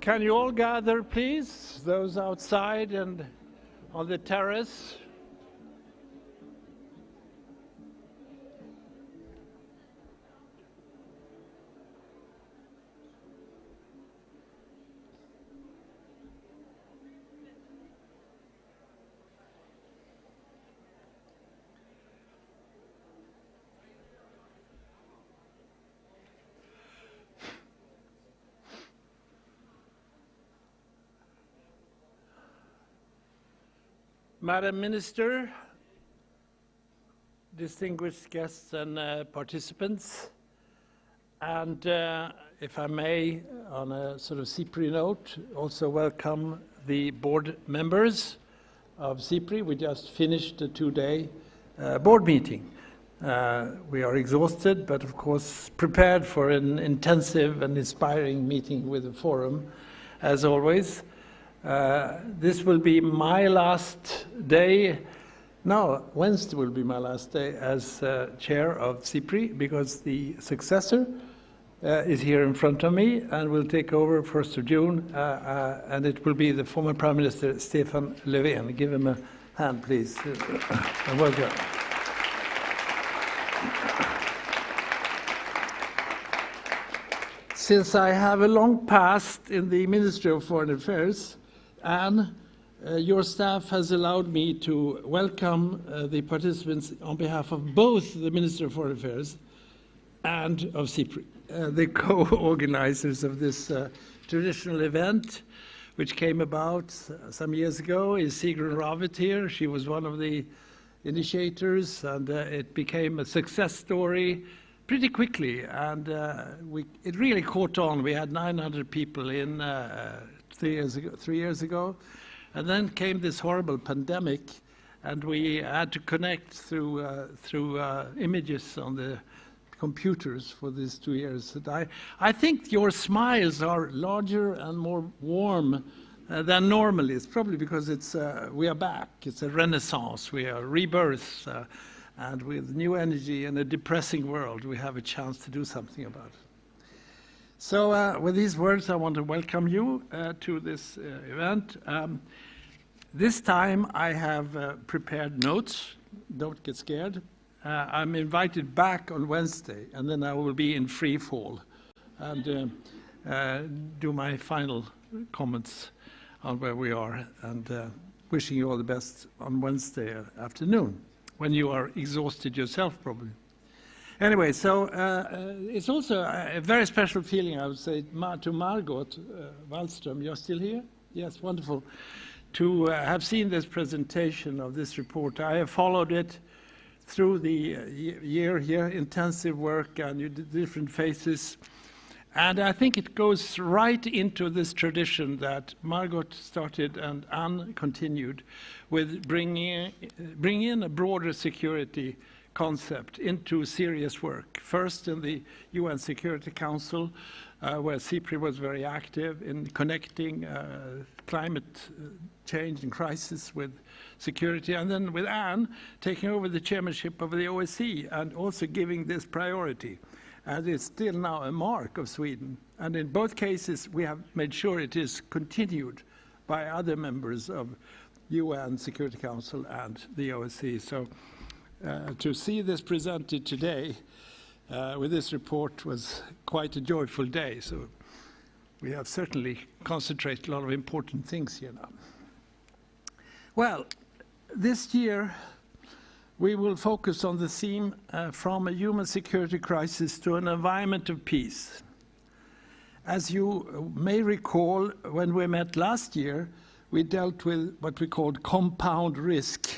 Can you all gather, please? Those outside and on the terrace. Madam Minister, distinguished guests and participants, and if I may, on a sort of SIPRI note, also welcome the board members of SIPRI. We just finished a two-day board meeting. We are exhausted, but of course prepared for an intensive and inspiring meeting with the forum, as always. This will be my last day. No, Wednesday will be my last day as chair of SIPRI, because the successor is here in front of me and will take over 1st of June, and it will be the former Prime Minister Stefan Löfven. Give him a hand, please, and welcome. Since I have a long past in the Ministry of Foreign Affairs, Anne, your staff has allowed me to welcome the participants on behalf of both the Ministry of Foreign Affairs and of SIPRI, the co-organizers of this traditional event, which came about some years ago. Is Sigrun Ravet here? She was one of the initiators, and it became a success story pretty quickly, and it really caught on. We had 900 people in 3 years ago, and then came this horrible pandemic, and we had to connect through images on the computers for these 2 years. I think your smiles are larger and more warm than normally. It's probably because we are back. It's a renaissance. We are rebirth. And with new energy in a depressing world, we have a chance to do something about it. So with these words, I want to welcome you to this event. This time I have prepared notes. Don't get scared. I'm invited back on Wednesday, and then I will be in free fall and do my final comments on where we are, and wishing you all the best on Wednesday afternoon, when you are exhausted yourself, probably. Anyway, so it's also a very special feeling, I would say, to Margot Wallström. You're still here? Yes, wonderful. To have seen this presentation of this report. I have followed it through the year here, intensive work, and you did different phases. And I think it goes right into this tradition that Margot started and Anne continued with bringing in a broader security concept into serious work. First in the UN Security Council, where SIPRI was very active in connecting climate change and crisis with security, and then with Anne taking over the chairmanship of the OSCE and also giving this priority. And it's still now a mark of Sweden. And in both cases, we have made sure it is continued by other members of UN Security Council and the OSCE. So to see this presented today with this report was quite a joyful day. So we have certainly concentrated a lot of important things here now. Well, this year, we will focus on the theme from a human security crisis to an environment of peace. As you may recall, when we met last year, we dealt with what we called compound risk,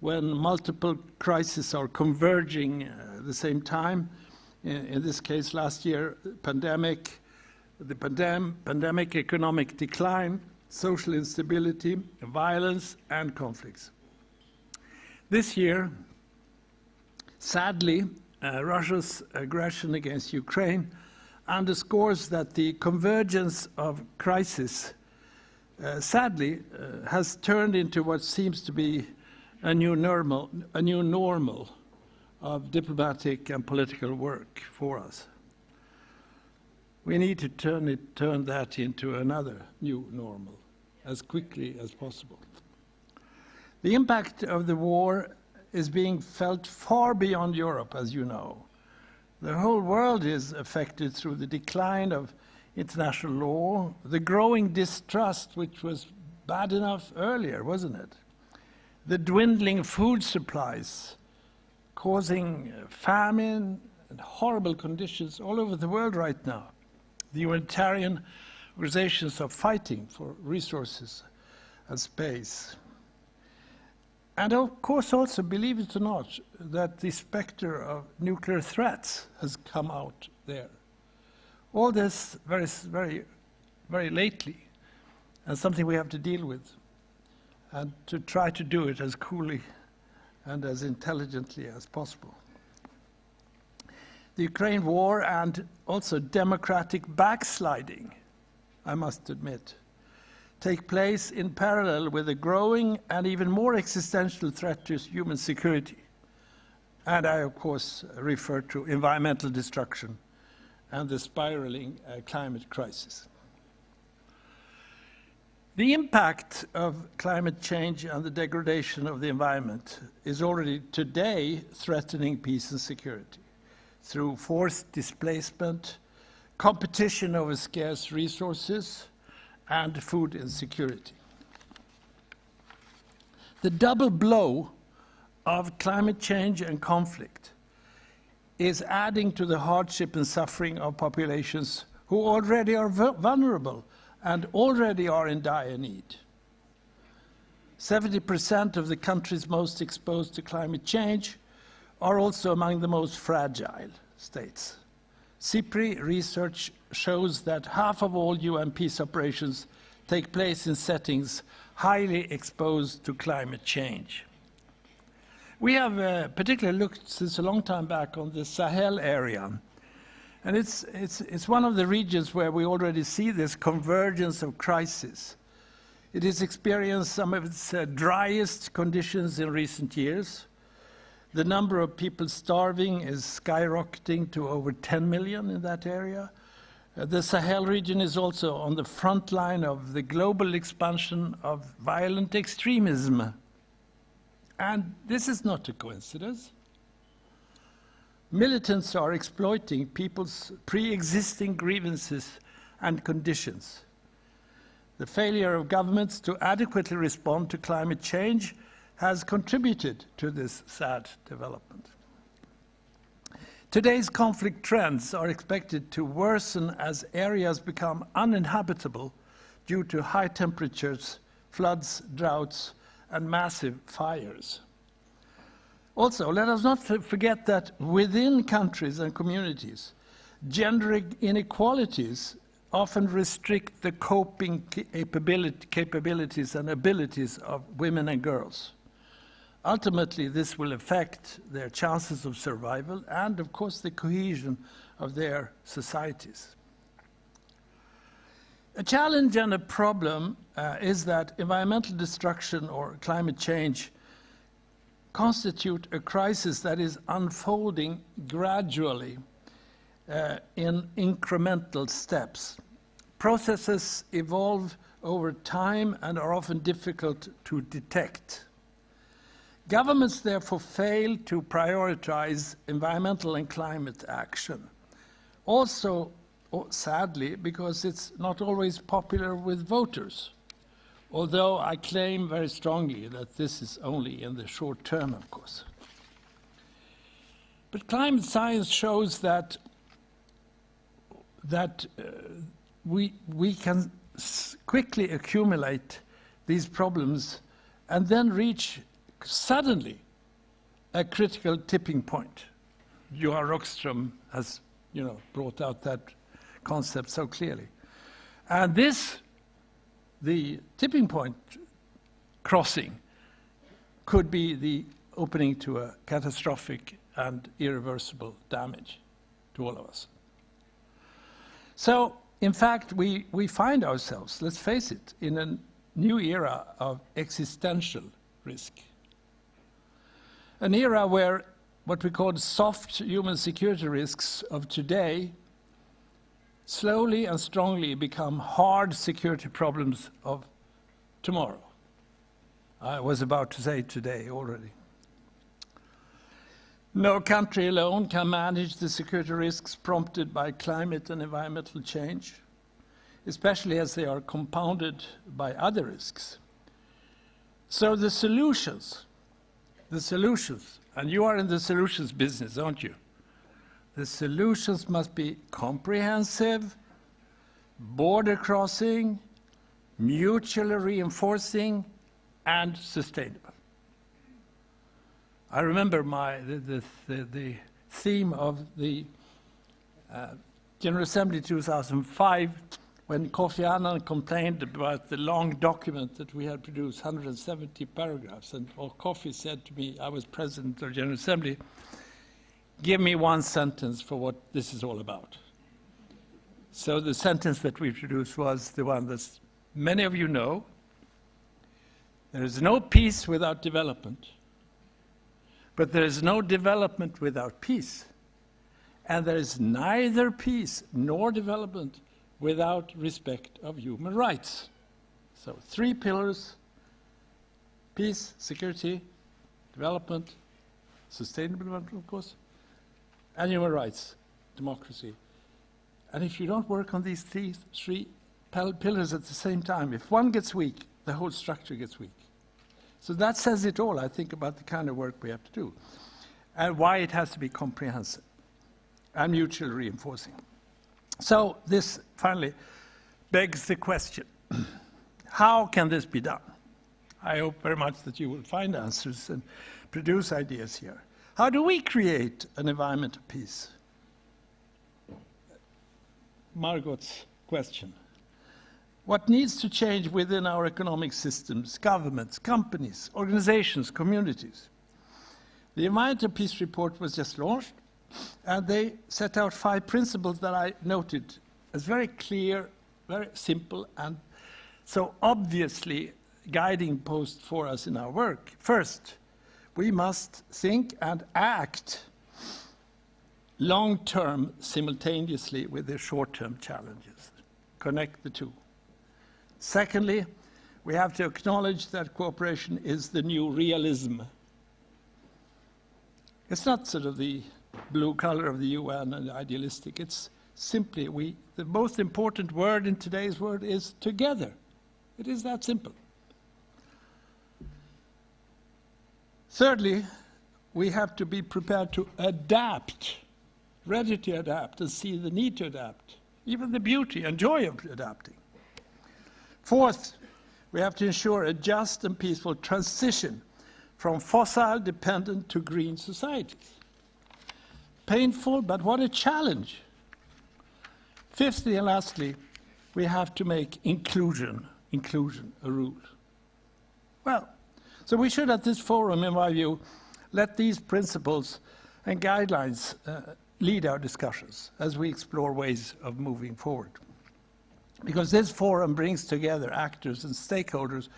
when multiple crises are converging at the same time. In this case, last year, pandemic, economic decline, social instability, violence, and conflicts. This year, sadly, Russia's aggression against Ukraine underscores that the convergence of crisis, sadly, has turned into what seems to be a new normal of diplomatic and political work for us. We need to turn that into another new normal as quickly as possible. The impact of the war is being felt far beyond Europe, as you know. The whole world is affected through the decline of international law, the growing distrust, which was bad enough earlier, wasn't it? The dwindling food supplies, causing famine and horrible conditions all over the world right now. The humanitarian organizations are fighting for resources and space. And of course also, believe it or not, that the specter of nuclear threats has come out there. All this very lately, and something we have to deal with, and to try to do it as coolly and as intelligently as possible. The Ukraine war and also democratic backsliding, I must admit, take place in parallel with a growing and even more existential threat to human security. And I, of course, refer to environmental destruction and the spiraling climate crisis. The impact of climate change and the degradation of the environment is already today threatening peace and security through forced displacement, competition over scarce resources, and food insecurity. The double blow of climate change and conflict is adding to the hardship and suffering of populations who already are vulnerable and already are in dire need. 70% of the countries most exposed to climate change are also among the most fragile states. SIPRI research shows that half of all UN peace operations take place in settings highly exposed to climate change. We have particularly looked since a long time back on the Sahel area. And it's one of the regions where we already see this convergence of crisis. It has experienced some of its driest conditions in recent years. The number of people starving is skyrocketing to over 10 million in that area. The Sahel region is also on the front line of the global expansion of violent extremism. And this is not a coincidence. Militants are exploiting people's pre-existing grievances and conditions. The failure of governments to adequately respond to climate change has contributed to this sad development. Today's conflict trends are expected to worsen as areas become uninhabitable due to high temperatures, floods, droughts, and massive fires. Also, let us not forget that within countries and communities, gender inequalities often restrict the coping capabilities and abilities of women and girls. Ultimately, this will affect their chances of survival and, of course, the cohesion of their societies. A challenge and a problem is that environmental destruction or climate change constitute a crisis that is unfolding gradually in incremental steps. Processes evolve over time and are often difficult to detect. Governments therefore fail to prioritize environmental and climate action. Also, sadly, because it's not always popular with voters, although I claim very strongly that this is only in the short term, of course. But climate science shows that we can quickly accumulate these problems and then reach suddenly a critical tipping point. Johan Rockström has, brought out that concept so clearly. And the tipping point crossing could be the opening to a catastrophic and irreversible damage to all of us. So, in fact, we find ourselves, let's face it, in a new era of existential risk. An era where what we call soft human security risks of today slowly and strongly become hard security problems of tomorrow. I was about to say today already. No country alone can manage the security risks prompted by climate and environmental change, especially as they are compounded by other risks. So the solutions, and you are in the solutions business, aren't you? The solutions must be comprehensive, border-crossing, mutually reinforcing, and sustainable. I remember the theme of the General Assembly 2005 when Kofi Annan complained about the long document that we had produced, 170 paragraphs, and Kofi said to me, I was president of the General Assembly, give me one sentence for what this is all about. So the sentence that we produced was the one that's many of you know, there is no peace without development, but there is no development without peace. And there is neither peace nor development without respect of human rights. So 3 pillars: peace, security, development, sustainable development, of course, and human rights, democracy. And if you don't work on these three pillars at the same time, if one gets weak, the whole structure gets weak. So that says it all, I think, about the kind of work we have to do, and why it has to be comprehensive and mutually reinforcing. So this finally begs the question, how can this be done? I hope very much that you will find answers and produce ideas here. How do we create an environment of peace? Margot's question. What needs to change within our economic systems, governments, companies, organizations, communities? The Environment of Peace report was just launched, and they set out 5 principles that I noted as very clear, very simple, and so obviously guiding post for us in our work. First, we must think and act long-term simultaneously with the short-term challenges. Connect the two. Secondly, we have to acknowledge that cooperation is the new realism. It's not sort of the blue color of the UN and idealistic. It's simply the most important word in today's world is together. It is that simple. Thirdly, we have to be prepared to adapt, ready to adapt and see the need to adapt, even the beauty and joy of adapting. Fourth, we have to ensure a just and peaceful transition from fossil-dependent to green societies. Painful, but what a challenge. Fifthly and lastly, we have to make inclusion a rule. Well, so we should at this forum, in my view, let these principles and guidelines lead our discussions as we explore ways of moving forward. Because this forum brings together actors and stakeholders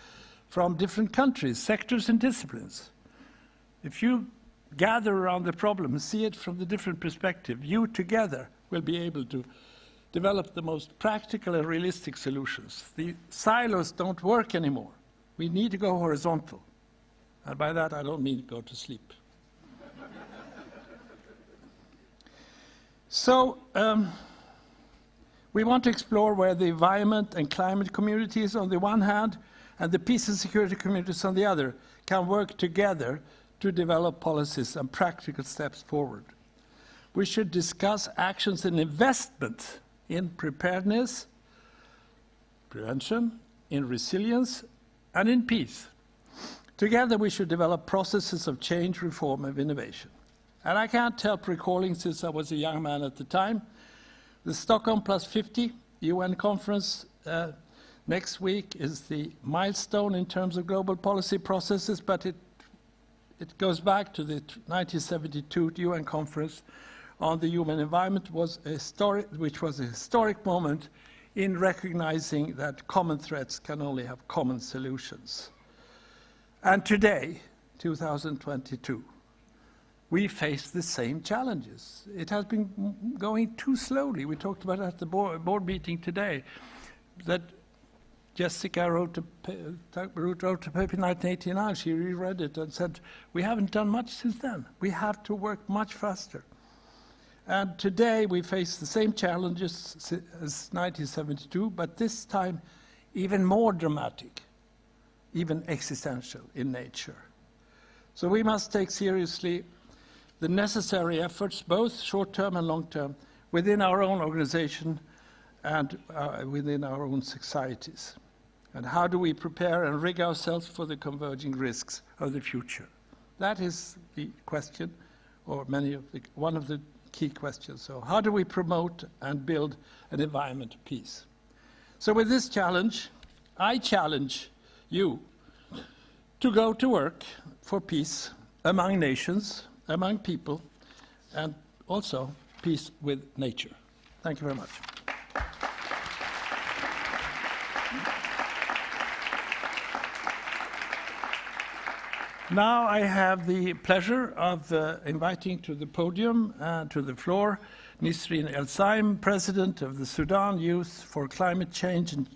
from different countries, sectors and disciplines. If you gather around the problem and see it from the different perspective, you together will be able to develop the most practical and realistic solutions. The silos don't work anymore. We need to go horizontal. And by that, I don't mean go to sleep. So, we want to explore where the environment and climate communities on the one hand and the peace and security communities on the other can work together to develop policies and practical steps forward. We should discuss actions and investments in preparedness, prevention, in resilience, and in peace. Together we should develop processes of change, reform, and innovation. And I can't help recalling, since I was a young man at the time, the Stockholm +50 UN conference next week is the milestone in terms of global policy processes, but it goes back to the 1972 UN conference on the human environment, which was a historic moment in recognizing that common threats can only have common solutions. And today, 2022, we face the same challenges. It has been going too slowly. We talked about it at the board meeting today, that Jessica wrote a paper in 1989. She reread it and said, we haven't done much since then. We have to work much faster. And today we face the same challenges as 1972, but this time even more dramatic, even existential in nature. So we must take seriously the necessary efforts, both short-term and long-term, within our own organization and within our own societies. And how do we prepare and rig ourselves for the converging risks of the future? That is the question, or one of the key questions. So how do we promote and build an environment of peace? So with this challenge, I challenge you to go to work for peace among nations, among people, and also peace with nature. Thank you very much. Now I have the pleasure of inviting to the podium, to the floor, Nisreen Elsaim, President of the Sudan Youth for Climate Change and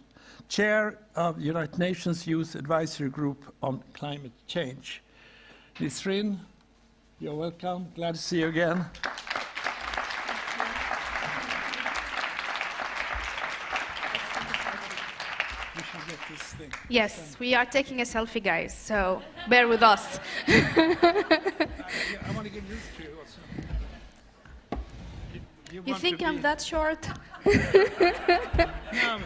Chair of the United Nations Youth Advisory Group on Climate Change. Nisreen, you're welcome. Glad to see you again. Yes, we are taking a selfie, guys, so bear with us. I want to get used to you also. You think I'm that short? No,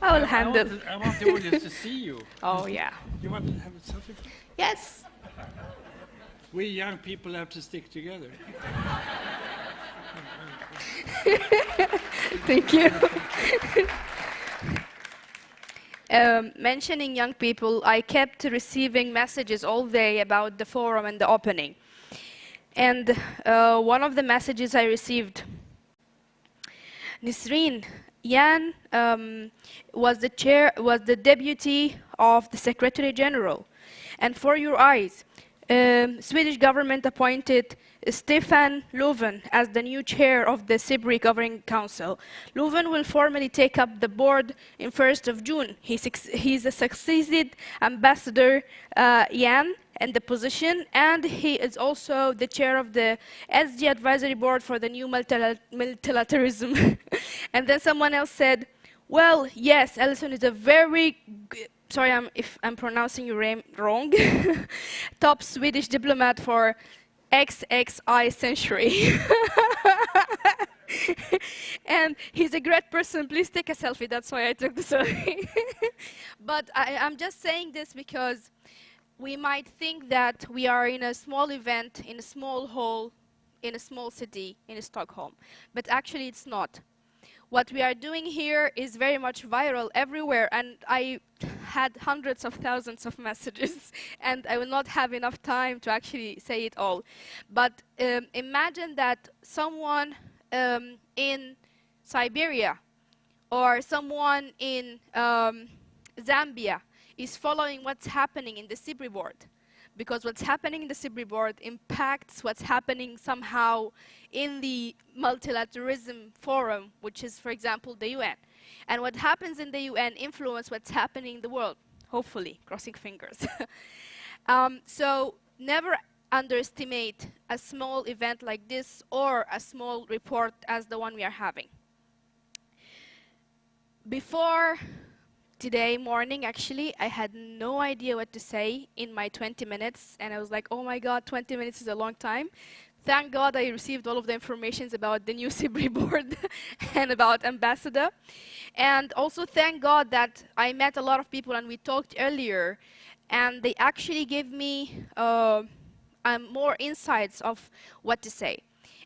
I will handle. I want the audience to see you. Oh, yeah. You want to have a selfie? Yes. We young people have to stick together. Thank you. Mentioning young people, I kept receiving messages all day about the forum and the opening. And one of the messages I received, Nisreen, Jan was the deputy of the Secretary General. And for your eyes, Swedish government appointed Stefan Löfven as the new chair of the SIPRI Governing Council. Löfven will formally take up the board in 1st of June. He's a succeeded Ambassador Jan in the position, and he is also the chair of the SG Advisory Board for the new multilateralism. And then someone else said, well, yes, Eliasson is a very sorry if I'm pronouncing your name wrong, top Swedish diplomat for XXI century. And he's a great person. Please take a selfie. That's why I took the selfie. But I'm just saying this because we might think that we are in a small event, in a small hall, in a small city, in Stockholm. But actually, it's not. What we are doing here is very much viral everywhere, and I had hundreds of thousands of messages, and I will not have enough time to actually say it all. But imagine that someone in Siberia or someone in Zambia is following what's happening in the SIPRI board. Because what's happening in the SIPRI board impacts what's happening somehow in the multilateralism forum, which is, for example, the UN. And what happens in the UN influences what's happening in the world, hopefully, crossing fingers. So never underestimate a small event like this or a small report as the one we are having. Before today morning, actually, I had no idea what to say in my 20 minutes, and I was like, oh my God, 20 minutes is a long time. Thank God I received all of the information about the new SIPRI board and about Ambassador. And also thank God that I met a lot of people and we talked earlier, and they actually gave me more insights of what to say.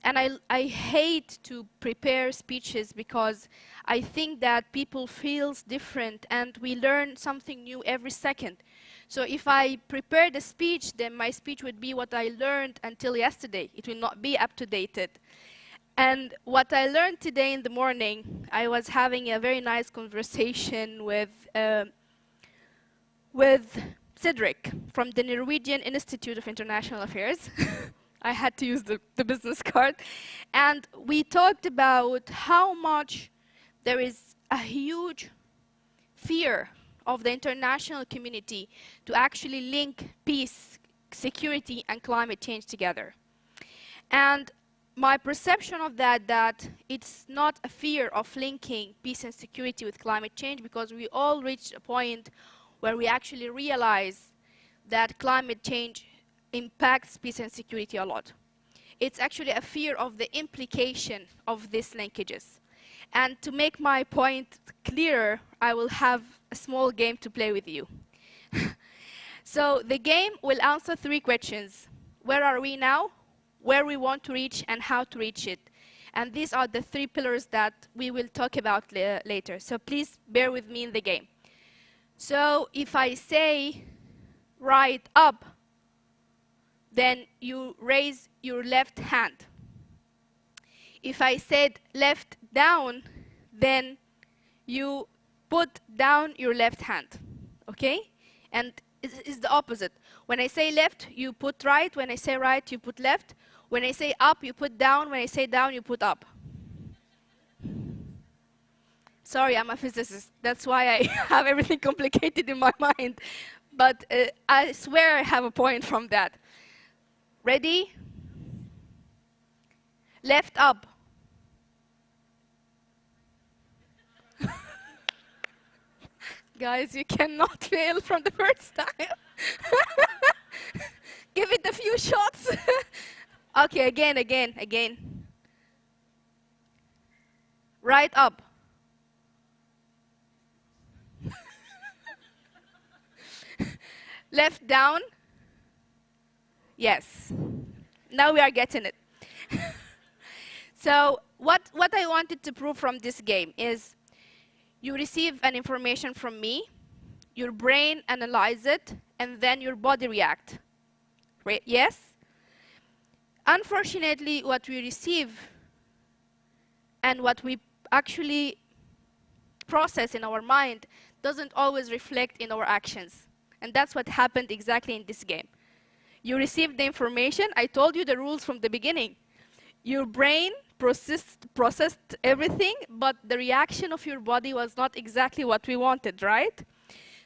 And I hate to prepare speeches because I think that people feel different and we learn something new every second. So if I prepare the speech, then my speech would be what I learned until yesterday. It will not be up-to-date. And what I learned today in the morning, I was having a very nice conversation with Cedric from the Norwegian Institute of International Affairs. I had to use the business card. And we talked about how much there is a huge fear of the international community to actually link peace, security, and climate change together. And my perception of that it's not a fear of linking peace and security with climate change, because we all reached a point where we actually realize that climate change impacts peace and security a lot. It's actually a fear of the implication of these linkages. And to make my point clearer, I will have a small game to play with you. So the game will answer 3 questions. Where are we now? Where we want to reach and how to reach it. And these are the 3 pillars that we will talk about later. So please bear with me in the game. So if I say right up, then you raise your left hand. If I said left down, then you put down your left hand, okay? And is the opposite. When I say left, you put right. When I say right, you put left. When I say up, you put down. When I say down, you put up. Sorry, I'm a physicist. That's why I have everything complicated in my mind. But I swear I have a point from that. Ready? Left up. Guys, you cannot fail from the first time. Give it a few shots. Okay, again. Right up. Left down. Yes. Now we are getting it. So what I wanted to prove from this game is you receive an information from me, your brain analyze it, and then your body react. Right? Yes? Unfortunately, what we receive and what we actually process in our mind doesn't always reflect in our actions. And that's what happened exactly in this game. You received the information. I told you the rules from the beginning. Your brain processed everything, but the reaction of your body was not exactly what we wanted, right?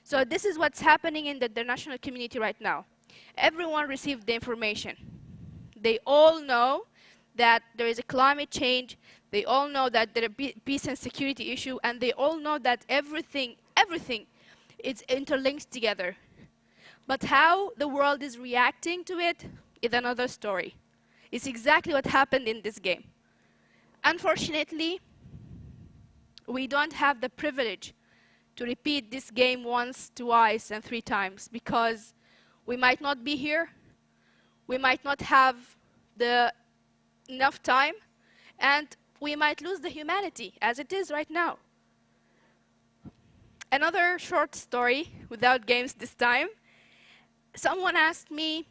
So this is what's happening in the international community right now. Everyone received the information. They all know that there is a climate change. They all know that there is a peace and security issue, and they all know that everything is interlinked together. But how the world is reacting to it is another story. It's exactly what happened in this game. Unfortunately, we don't have the privilege to repeat this game once, twice, and 3 times because we might not be here, we might not have enough time, and we might lose the humanity as it is right now. Another short story, without games this time. Someone asked me,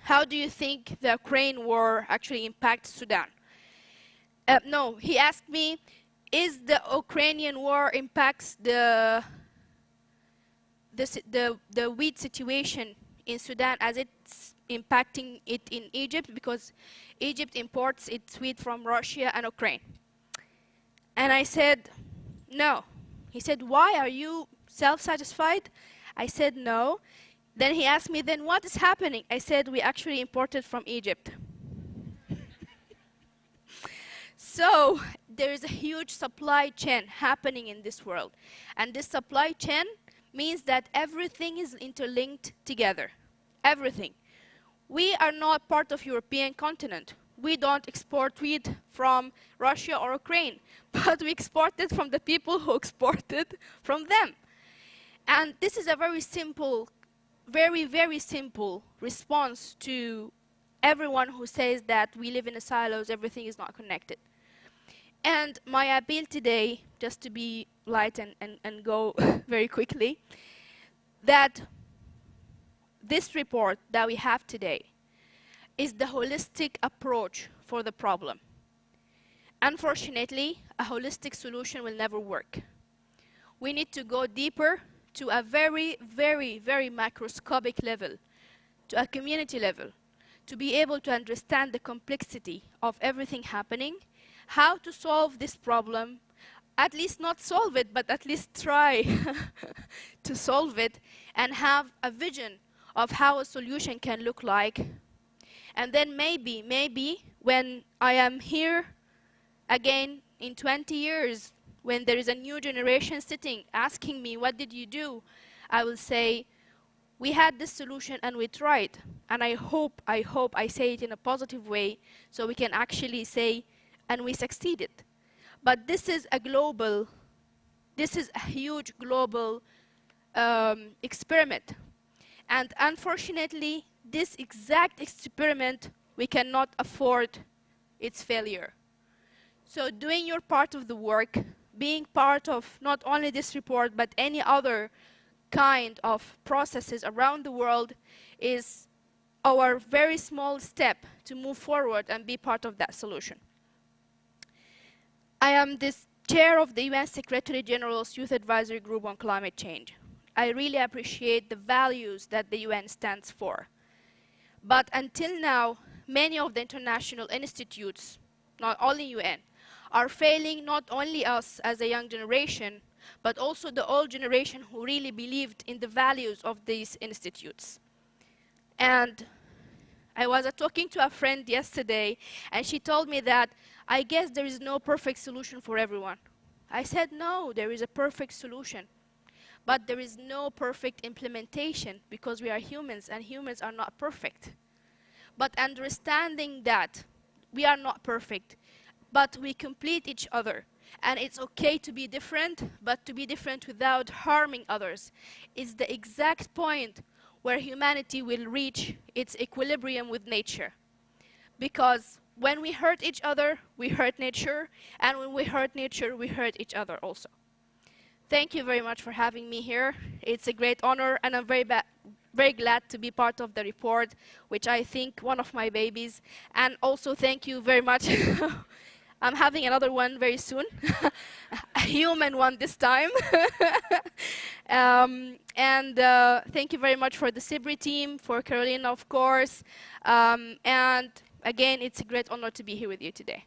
how do you think the Ukraine war actually impacts Sudan? No, he asked me, is the Ukrainian war impacts the wheat situation in Sudan as it's impacting it in Egypt, because Egypt imports its wheat from Russia and Ukraine. And I said, no. He said, why? Are you self-satisfied? I said, no. Then he asked me, then what is happening? I said, we actually imported from Egypt. So there is a huge supply chain happening in this world. And this supply chain means that everything is interlinked together. Everything. We are not part of European continent. We don't export wheat from Russia or Ukraine, but we export it from the people who exported from them. And this is a very simple, very, very simple response to everyone who says that we live in a silos, everything is not connected. And my appeal today, just to be light and go very quickly, that this report that we have today is the holistic approach for the problem. Unfortunately, a holistic solution will never work. We need to go deeper to a very, very, very macroscopic level, to a community level, to be able to understand the complexity of everything happening, how to solve this problem, at least not solve it, but at least try to solve it, and have a vision of how a solution can look like. And then maybe when I am here again in 20 years, when there is a new generation sitting asking me, what did you do? I will say, we had this solution and we tried. And I hope I say it in a positive way so we can actually say, and we succeeded. But this is a huge global experiment. And unfortunately, this exact experiment, we cannot afford its failure. So doing your part of the work, being part of not only this report, but any other kind of processes around the world is our very small step to move forward and be part of that solution. I am the chair of the UN Secretary General's Youth Advisory Group on Climate Change. I really appreciate the values that the UN stands for. But until now, many of the international institutes, not only UN, are failing not only us as a young generation, but also the old generation who really believed in the values of these institutes. And I was talking to a friend yesterday, and she told me that, I guess there is no perfect solution for everyone. I said, no, there is a perfect solution. But there is no perfect implementation, because we are humans, and humans are not perfect. But understanding that we are not perfect, but we complete each other, and it's okay to be different, but to be different without harming others, is the exact point where humanity will reach its equilibrium with nature. Because when we hurt each other, we hurt nature, and when we hurt nature, we hurt each other also. Thank you very much for having me here. It's a great honor, and I'm very glad to be part of the report, which I think one of my babies. And also thank you very much. I'm having another one very soon, a human one this time. Thank you very much for the SIPRI team, for Carolina, of course. And again, it's a great honor to be here with you today.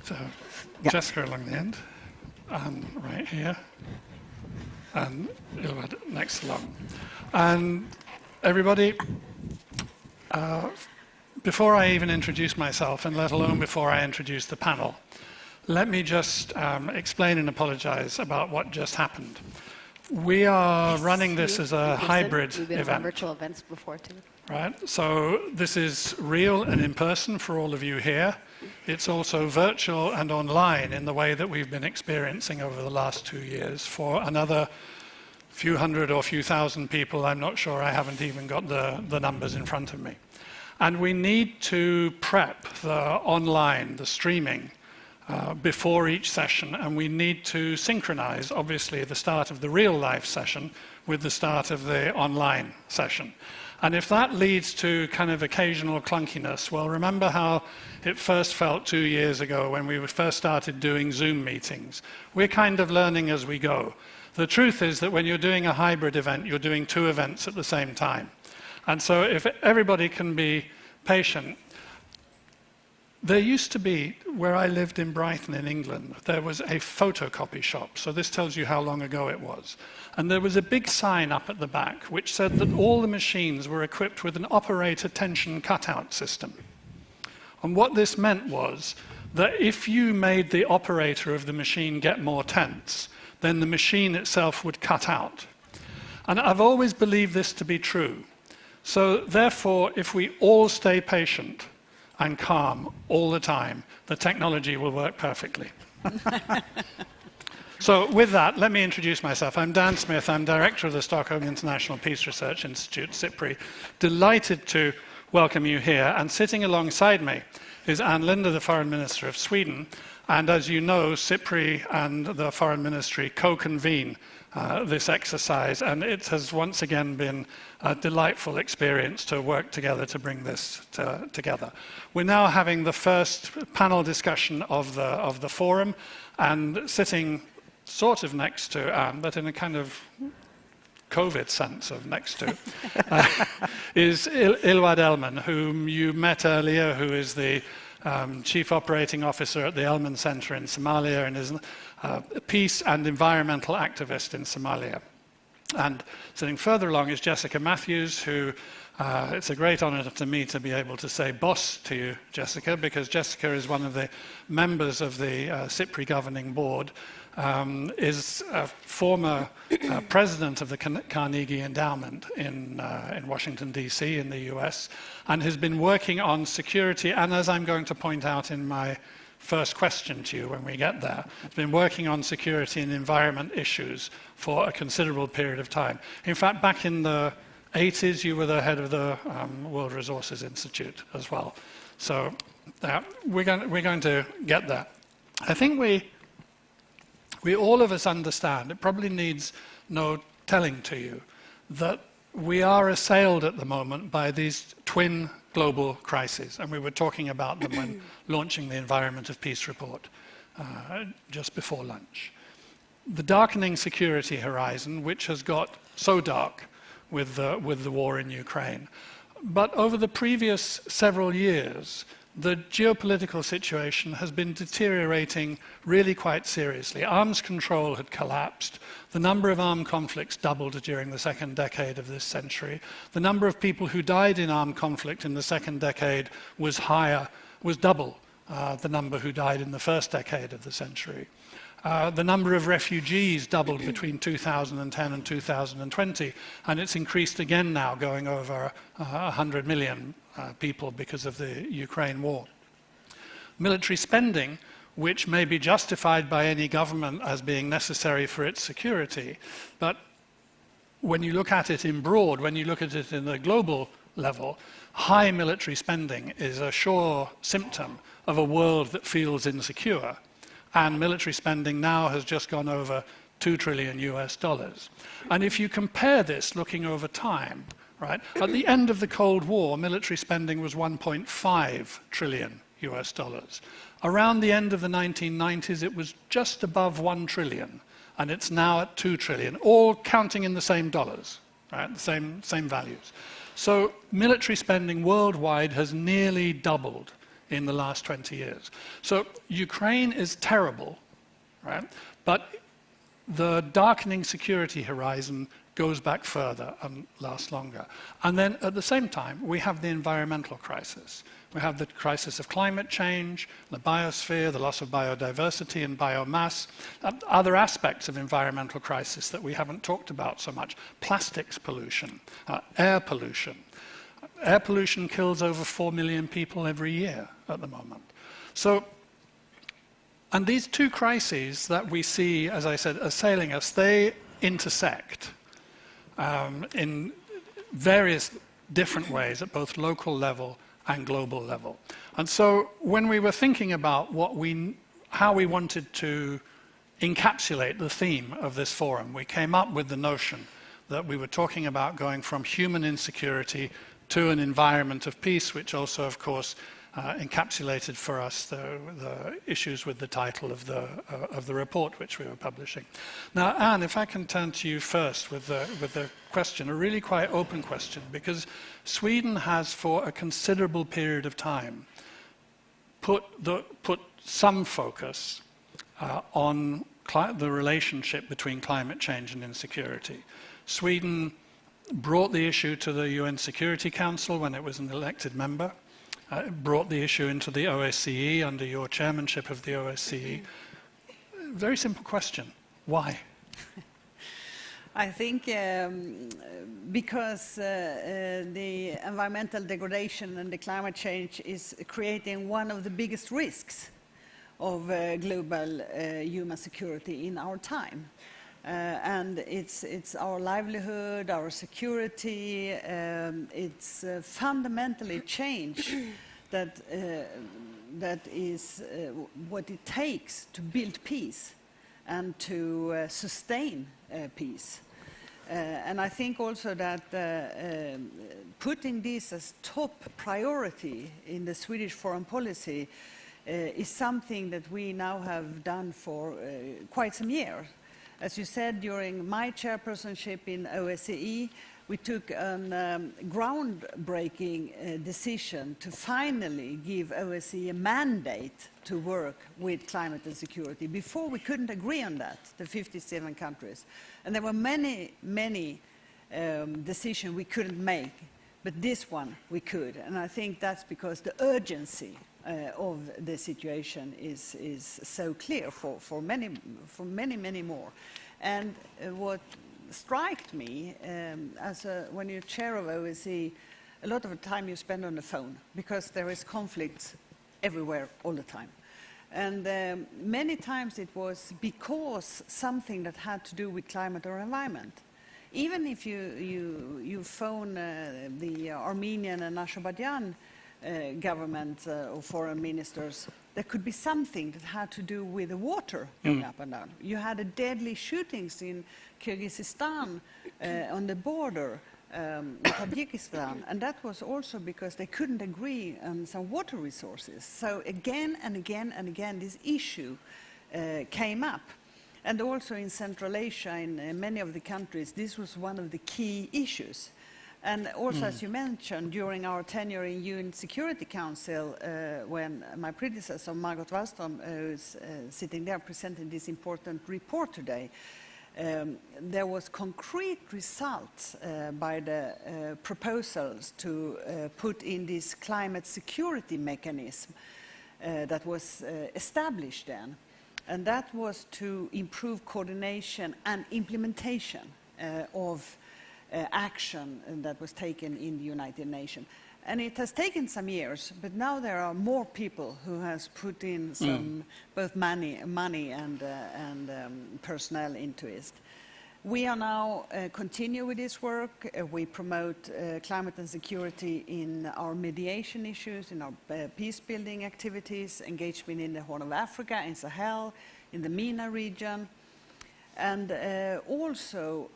So, Jessica along the end. and right here, and Ilwad next along. And everybody, before I even introduce myself, and let alone before I introduce the panel, let me just explain and apologize about what just happened. We are running this as a hybrid We've been event. on virtual events before too. Right, so this is real and in person for all of you here. It's also virtual and online in the way that we've been experiencing over the last 2 years for another few hundred or few thousand people. I'm not sure, I haven't even got the numbers in front of me. And we need to prep the online, the streaming, before each session, and we need to synchronize, obviously, the start of the real-life session with the start of the online session. And if that leads to kind of occasional clunkiness, well, remember how it first felt 2 years ago when we first started doing Zoom meetings. We're kind of learning as we go. The truth is that when you're doing a hybrid event, you're doing 2 events at the same time. And so if everybody can be patient. There used to be, where I lived in Brighton in England, there was a photocopy shop. So this tells you how long ago it was. And there was a big sign up at the back which said that all the machines were equipped with an operator tension cutout system. And what this meant was that if you made the operator of the machine get more tense, then the machine itself would cut out. And I've always believed this to be true. So therefore, if we all stay patient and calm all the time, the technology will work perfectly. So with that, let me introduce myself. I'm Dan Smith. I'm director of the Stockholm International Peace Research Institute, SIPRI. Delighted to welcome you here. And sitting alongside me is Linde, the Foreign Minister of Sweden. And as you know, SIPRI and the Foreign Ministry co-convene this exercise, and it has once again been a delightful experience to work together to bring this together. We're now having the first panel discussion of the forum, and sitting sort of next to Anne, but in a kind of COVID sense of next to, is Ilwad Elman, whom you met earlier, who is the Chief Operating Officer at the Elman Center in Somalia and is a peace and environmental activist in Somalia. And sitting further along is Jessica Mathews, who it's a great honor to me to be able to say boss to you, Jessica, because Jessica is one of the members of the SIPRI governing board, is a former president of the Carnegie Endowment in Washington, D.C. in the US, and has been working on security, and as I'm going to point out in my first question to you when we get there, has been working on security and environment issues for a considerable period of time. In fact, back in the 80s, you were the head of the World Resources Institute as well. So we're going to get there. I think we all of us understand, it probably needs no telling to you, that we are assailed at the moment by these twin global crises, and we were talking about them when launching the Environment of Peace report just before lunch. The darkening security horizon, which has got so dark with the war in Ukraine. But over the previous several years, the geopolitical situation has been deteriorating really quite seriously. Arms control had collapsed. The number of armed conflicts doubled during the second decade of this century. The number of people who died in armed conflict in the second decade was double the number who died in the first decade of the century. The number of refugees doubled between 2010 and 2020, and it's increased again now, going over 100 million people because of the Ukraine war. Military spending, which may be justified by any government as being necessary for its security, but when you look at it in broad, when you look at it in the global level, high military spending is a sure symptom of a world that feels insecure. And military spending now has just gone over $2 trillion US. And if you compare this looking over time, right, at the end of the Cold War, military spending was 1.5 trillion US dollars. Around the end of the 1990s, it was just above 1 trillion, and it's now at 2 trillion, all counting in the same dollars, right, the same values. So military spending worldwide has nearly doubled in the last 20 years. So Ukraine is terrible, right? But the darkening security horizon goes back further and lasts longer. And then at the same time, we have the environmental crisis. We have the crisis of climate change, the biosphere, the loss of biodiversity and biomass, other aspects of environmental crisis that we haven't talked about so much. Plastics pollution, air pollution. Air pollution kills over 4 million people every year at the moment. So, and these two crises that we see, as I said, assailing us, they intersect in various different ways at both local level and global level. And so when we were thinking about how we wanted to encapsulate the theme of this forum, we came up with the notion that we were talking about going from human insecurity to an environment of peace, which also, of course, encapsulated for us the issues with the title of the report which we were publishing. Now, Anne, if I can turn to you first with the question, a really quite open question, because Sweden has for a considerable period of time put some focus on the relationship between climate change and insecurity. Sweden brought the issue to the UN Security Council when it was an elected member. Brought the issue into the OSCE under your chairmanship of the OSCE. Very simple question. Why? I think because the environmental degradation and the climate change is creating one of the biggest risks of global human security in our time. And it's our livelihood, our security, it's fundamentally change that is what it takes to build peace and to sustain peace. And I think also that putting this as top priority in the Swedish foreign policy is something that we now have done for quite some years. As you said, during my chairpersonship in OSCE, we took a groundbreaking decision to finally give OSCE a mandate to work with climate and security. Before, we couldn't agree on that, the 57 countries. And there were many, many decisions we couldn't make, but this one we could. And I think that's because the urgency of the situation is so clear for many, many more. And what struck me when you're chair of OSCE, a lot of the time you spend on the phone because there is conflicts everywhere all the time. And many times it was because something that had to do with climate or environment. Even if you phone the Armenian and Azerbaijan government or foreign ministers, there could be something that had to do with the water going up and down. You had deadly shootings in Kyrgyzstan on the border with Tajikistan, and that was also because they couldn't agree on some water resources. So again and again and again this issue came up. And also in Central Asia, in many of the countries, this was one of the key issues. And also, as you mentioned, during our tenure in UN Security Council, when my predecessor, Margot Wallström, who's sitting there presenting this important report today, there was concrete results by the proposals to put in this climate security mechanism that was established then. And that was to improve coordination and implementation of action that was taken in the United Nations. And it has taken some years, but now there are more people who has put in some both money and personnel into it. We are now continue with this work. We promote climate and security in our mediation issues, in our peace-building activities, engagement in the Horn of Africa, in Sahel, in the MENA region. And also,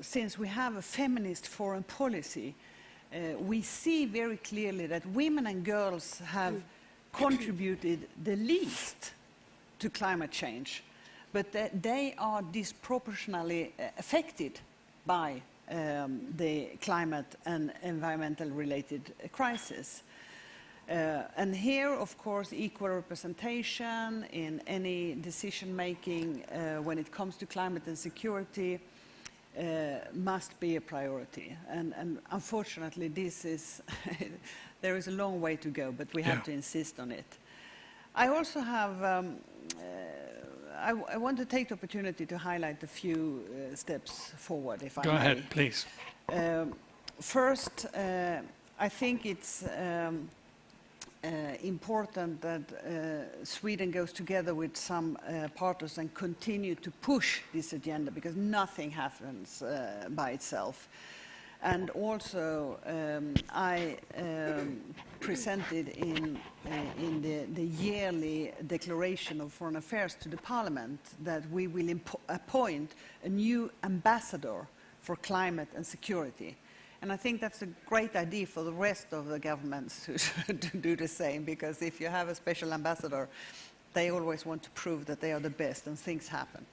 since we have a feminist foreign policy, we see very clearly that women and girls have contributed the least to climate change, but that they are disproportionately affected by the climate and environmental related crisis. And here, of course, equal representation in any decision-making when it comes to climate and security must be a priority. And unfortunately, this is there is a long way to go, but we have to insist on it. I also have, I want to take the opportunity to highlight a few steps forward, if I may. Go ahead, please. First, I think it's important that Sweden goes together with some partners and continue to push this agenda, because nothing happens by itself. And also, I presented in the yearly declaration of foreign affairs to the Parliament that we will appoint a new ambassador for climate and security. And I think that's a great idea for the rest of the governments to do the same, because if you have a special ambassador, they always want to prove that they are the best, and things happen.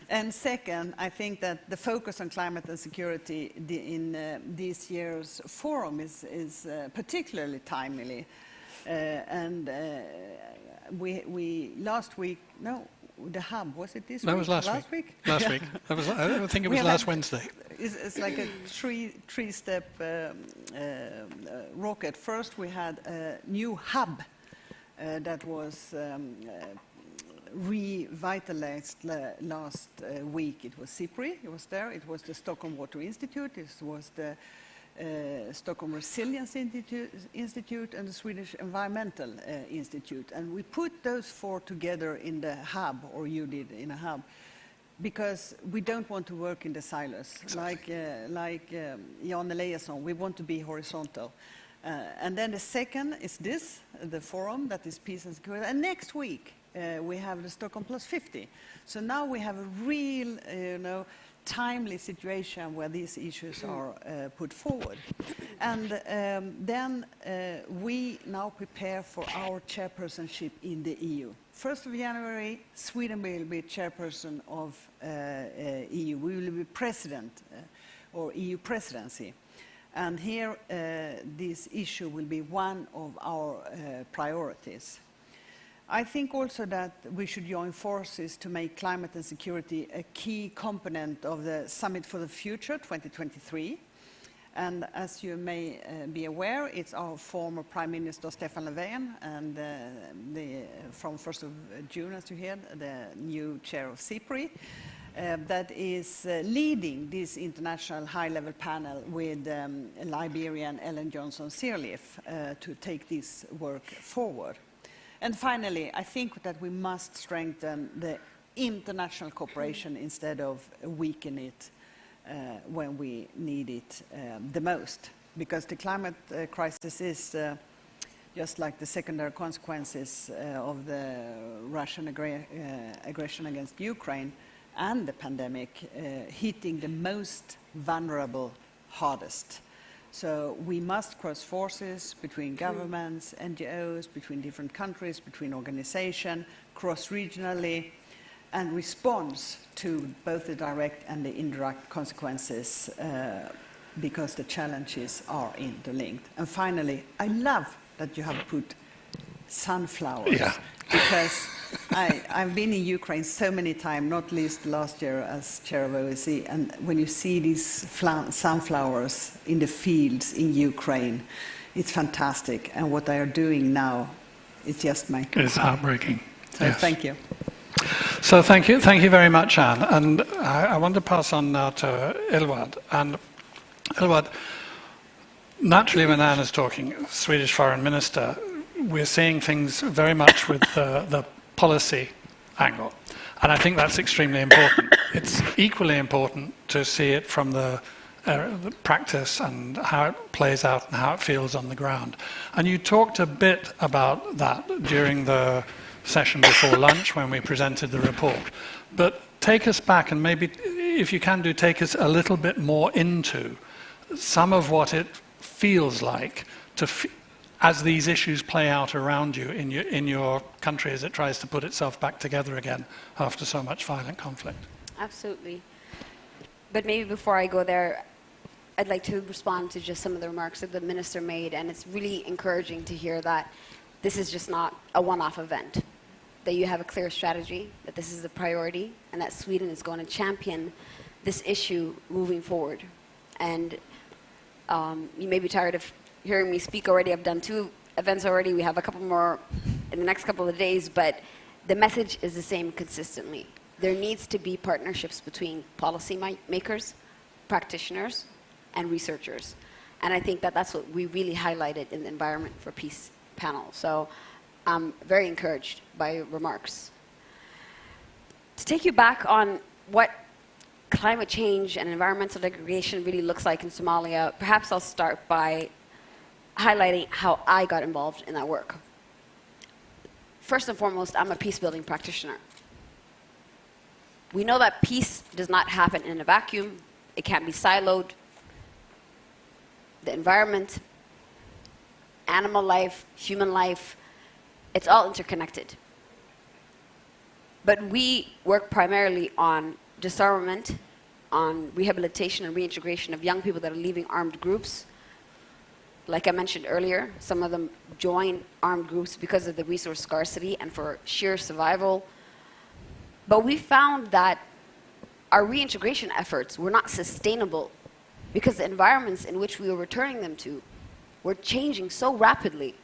And second, I think that the focus on climate and security in this year's forum is particularly timely. We last week, no, the hub, was it this week? That was last week. Last week. That was, I think it was last Wednesday. It's like a three-step rocket. First, we had a new hub that was revitalized last week. It was SIPRI, it was there. It was the Stockholm Water Institute. It was the Stockholm Resilience Institute and the Swedish Environmental Institute. And we put those four together in the hub, or you did in a hub, because we don't want to work in the silos. Exactly. Like Jan Eliasson, we want to be horizontal. And then the second is this, the forum, that is peace and security. And next week, we have the Stockholm Plus 50. So now we have a real, timely situation where these issues are put forward. And then we now prepare for our chairpersonship in the EU. 1st of January, Sweden will be chairperson of EU. We will be president or EU presidency. And here, this issue will be one of our priorities. I think also that we should join forces to make climate and security a key component of the Summit for the Future 2023. And as you may be aware, it's our former Prime Minister Stefan Löfven, and from 1st of June, as you heard, the new chair of SIPRI, that is leading this international high-level panel with Liberian Ellen Johnson-Sirleaf to take this work forward. And finally, I think that we must strengthen the international cooperation instead of weaken it when we need it the most. Because the climate crisis is just like the secondary consequences of the Russian aggression against Ukraine and the pandemic hitting the most vulnerable hardest. So we must cross forces between governments, NGOs, between different countries, between organizations, cross-regionally, and respond to both the direct and the indirect consequences because the challenges are interlinked. And finally, I love that you have put sunflowers, because I've been in Ukraine so many times, not least last year as chair of OSCE, and when you see these sunflowers in the fields in Ukraine, it's fantastic. And what they are doing now, it just makes me It's heartbreaking. So thank you. So thank you very much, Anne. And I want to pass on now to Ilwad. And Ilwad, naturally when Anne is talking, Swedish Foreign Minister, we're seeing things very much with the policy angle. And I think that's extremely important. It's equally important to see it from the practice and how it plays out and how it feels on the ground. And you talked a bit about that during the session before lunch when we presented the report. But take us back, and maybe, if you can do, take us a little bit more into some of what it feels like as these issues play out around you in your country as it tries to put itself back together again after so much violent conflict. Absolutely. But maybe before I go there, I'd like to respond to just some of the remarks that the minister made, and it's really encouraging to hear that this is just not a one-off event, that you have a clear strategy, that this is a priority, and that Sweden is going to champion this issue moving forward. And you may be tired of hearing me speak already. I've done 2 events already. We have a couple more in the next couple of days, but the message is the same consistently. There needs to be partnerships between policy makers, practitioners, and researchers. And I think that that's what we really highlighted in the Environment for Peace panel. So I'm very encouraged by your remarks. To take you back on what climate change and environmental degradation really looks like in Somalia, perhaps I'll start by highlighting how I got involved in that work. First and foremost, I'm a peace-building practitioner. We know that peace does not happen in a vacuum. It can't be siloed. The environment, animal life, human life, it's all interconnected. But we work primarily on disarmament, on rehabilitation and reintegration of young people that are leaving armed groups. Like I mentioned earlier, some of them join armed groups because of the resource scarcity and for sheer survival. But we found that our reintegration efforts were not sustainable because the environments in which we were returning them to were changing so rapidly.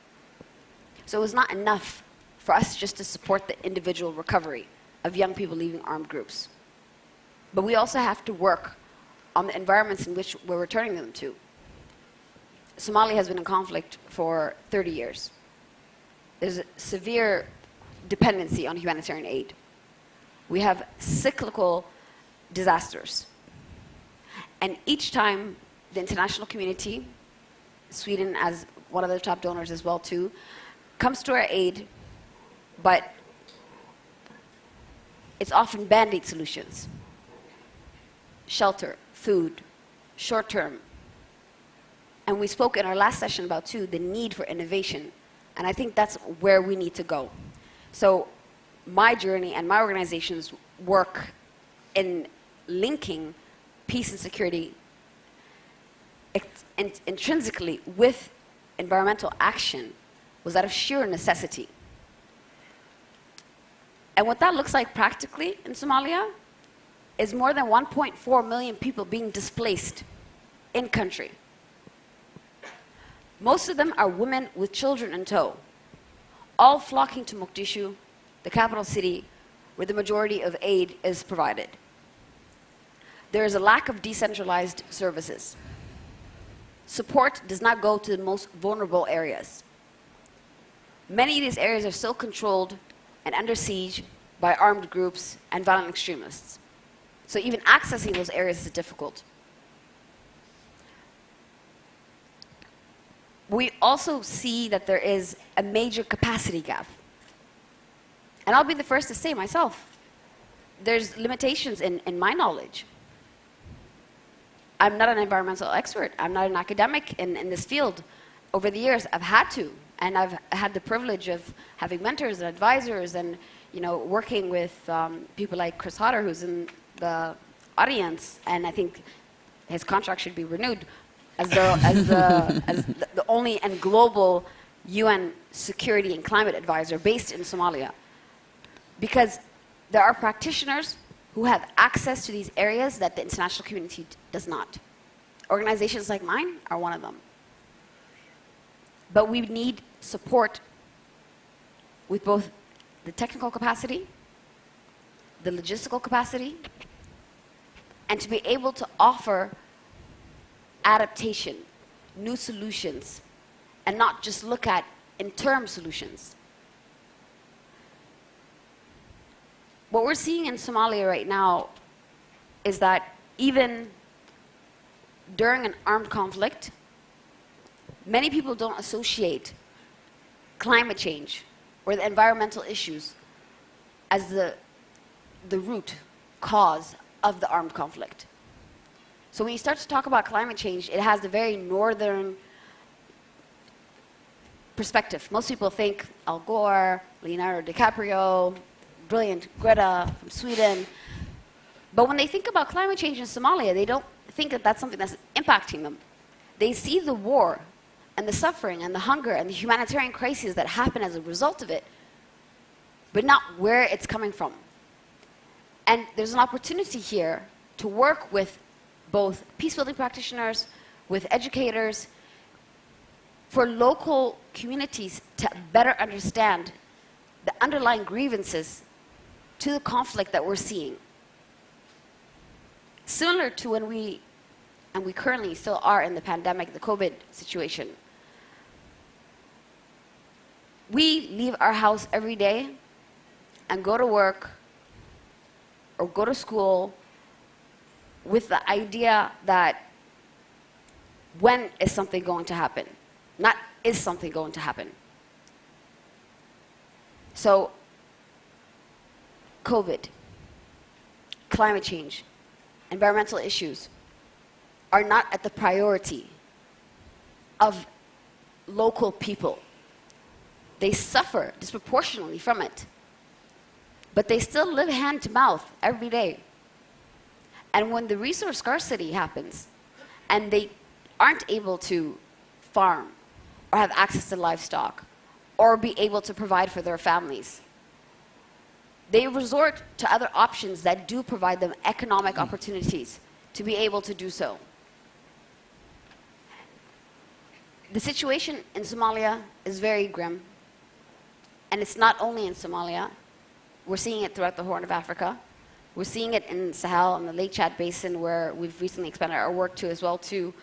So it was not enough for us just to support the individual recovery of young people leaving armed groups. But we also have to work on the environments in which we're returning them to. Somalia has been in conflict for 30 years. There's a severe dependency on humanitarian aid. We have cyclical disasters. And each time the international community, Sweden as one of the top donors as well too, comes to our aid, but it's often band-aid solutions. Shelter, food, short-term. And we spoke in our last session about too the need for innovation. And I think that's where we need to go. So my journey and my organization's work in linking peace and security intrinsically with environmental action was out of sheer necessity. And what that looks like practically in Somalia is more than 1.4 million people being displaced in country. Most of them are women with children in tow, all flocking to Mogadishu, the capital city, where the majority of aid is provided. There is a lack of decentralized services. Support does not go to the most vulnerable areas. Many of these areas are still controlled and under siege by armed groups and violent extremists. So even accessing those areas is difficult. We also see that there is a major capacity gap. And I'll be the first to say myself, there's limitations in my knowledge. I'm not an environmental expert. I'm not an academic in this field. Over the years, I've had to, and I've had the privilege of having mentors and advisors and working with people like Chris Hodder, who's in the audience, and I think his contract should be renewed as the only and global UN security and climate advisor based in Somalia. Because there are practitioners who have access to these areas that the international community does not. Organizations like mine are one of them. But we need support with both the technical capacity, the logistical capacity, and to be able to offer adaptation, new solutions, and not just look at interim solutions. What we're seeing in Somalia right now is that even during an armed conflict, many people don't associate climate change or the environmental issues as the root cause of the armed conflict. So when you start to talk about climate change, it has the very northern perspective. Most people think Al Gore, Leonardo DiCaprio, brilliant Greta from Sweden. But when they think about climate change in Somalia, they don't think that that's something that's impacting them. They see the war and the suffering and the hunger and the humanitarian crises that happen as a result of it, but not where it's coming from. And there's an opportunity here to work with both peace-building practitioners, with educators, for local communities to better understand the underlying grievances to the conflict that we're seeing. Similar to when we currently still are in the pandemic, the COVID situation. We leave our house every day and go to work or go to school with the idea that when is something going to happen? Not is something going to happen? So, COVID, climate change, environmental issues are not at the priority of local people. They suffer disproportionately from it, but they still live hand to mouth every day. And when the resource scarcity happens and they aren't able to farm or have access to livestock or be able to provide for their families, they resort to other options that do provide them economic opportunities to be able to do so. The situation in Somalia is very grim, and it's not only in Somalia. We're seeing it throughout the Horn of Africa. We're seeing it in Sahel and the Lake Chad Basin, where we've recently expanded our work to as well too.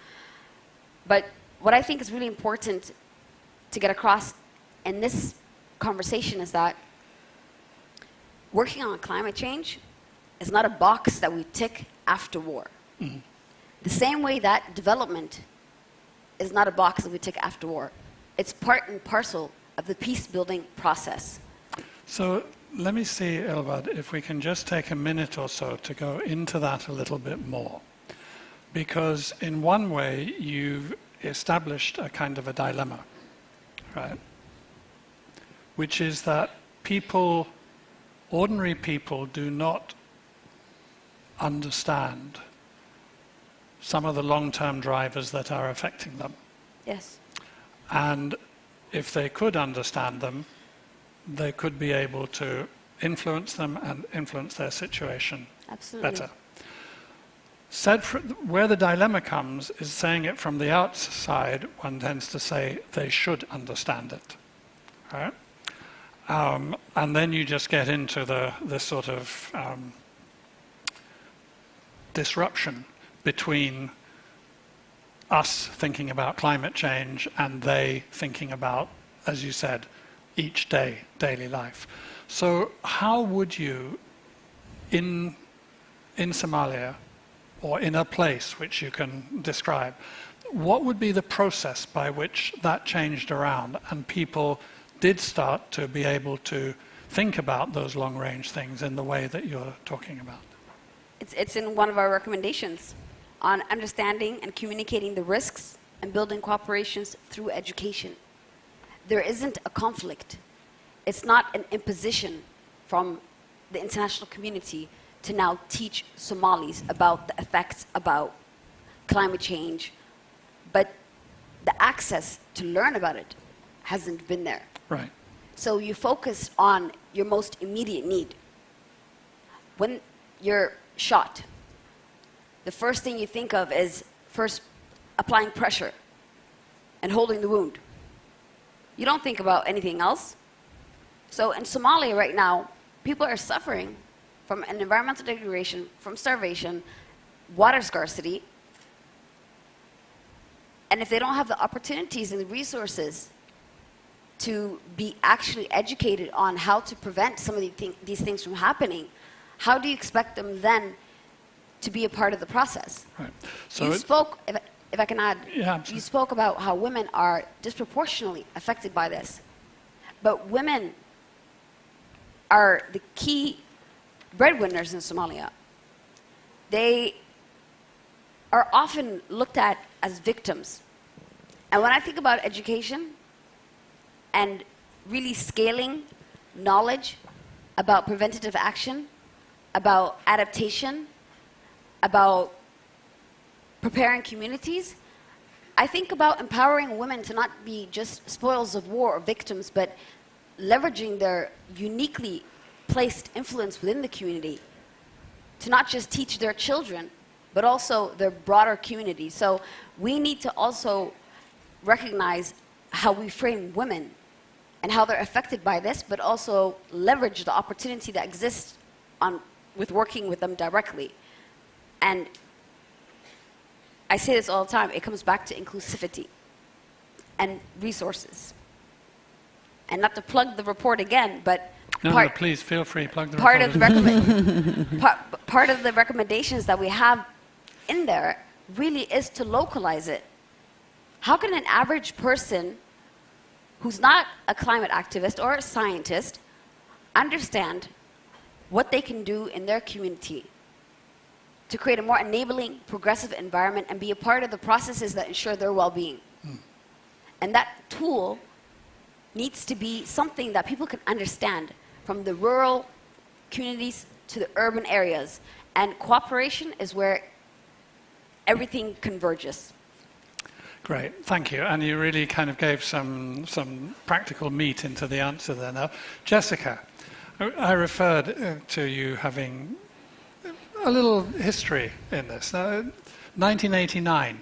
But what I think is really important to get across in this conversation is that working on climate change is not a box that we tick after war. Mm-hmm. The same way that development is not a box that we tick after war. It's part and parcel of the peace-building process. So let me see, Ilwad, if we can just take a minute or so to go into that a little bit more. Because in one way, you've established a kind of a dilemma, right? Which is that people, ordinary people, do not understand some of the long-term drivers that are affecting them. Yes. And if they could understand them, they could be able to influence them and influence their situation Absolutely. better. Where the dilemma comes is saying it from the outside, one tends to say they should understand it. Right? And then you just get into this sort of disruption between us thinking about climate change and they thinking about, as you said, each day, daily life. So how would you, in Somalia, or in a place which you can describe, what would be the process by which that changed around and people did start to be able to think about those long-range things in the way that you're talking about? It's in one of our recommendations on understanding and communicating the risks and building cooperations through education. There isn't a conflict. It's not an imposition from the international community to now teach Somalis about the effects about climate change, but the access to learn about it hasn't been there. Right. So you focus on your most immediate need. When you're shot, the first thing you think of is first applying pressure and holding the wound. You don't think about anything else. So in Somalia right now, people are suffering from an environmental degradation, from starvation, water scarcity. And if they don't have the opportunities and the resources to be actually educated on how to prevent some of these things from happening, how do you expect them then to be a part of the process? Right. So you spoke, if I can add, yeah, you spoke about how women are disproportionately affected by this. But women are the key breadwinners in Somalia. They are often looked at as victims. And when I think about education and really scaling knowledge about preventative action, about adaptation, about preparing communities, I think about empowering women to not be just spoils of war or victims, but leveraging their uniquely placed influence within the community to not just teach their children, but also their broader community. So we need to also recognize how we frame women and how they're affected by this, but also leverage the opportunity that exists with working with them directly. And I say this all the time, it comes back to inclusivity and resources. And not to plug the report again, but No, please feel free, plug the part report. Part of the recommendations that we have in there really is to localize it. How can an average person who's not a climate activist or a scientist understand what they can do in their community to create a more enabling, progressive environment and be a part of the processes that ensure their well-being? And that tool needs to be something that people can understand, from the rural communities to the urban areas. And cooperation is where everything converges. Great, thank you. And you really kind of gave some practical meat into the answer there. Now, Jessica, I referred to you having a little history in this. Now, 1989,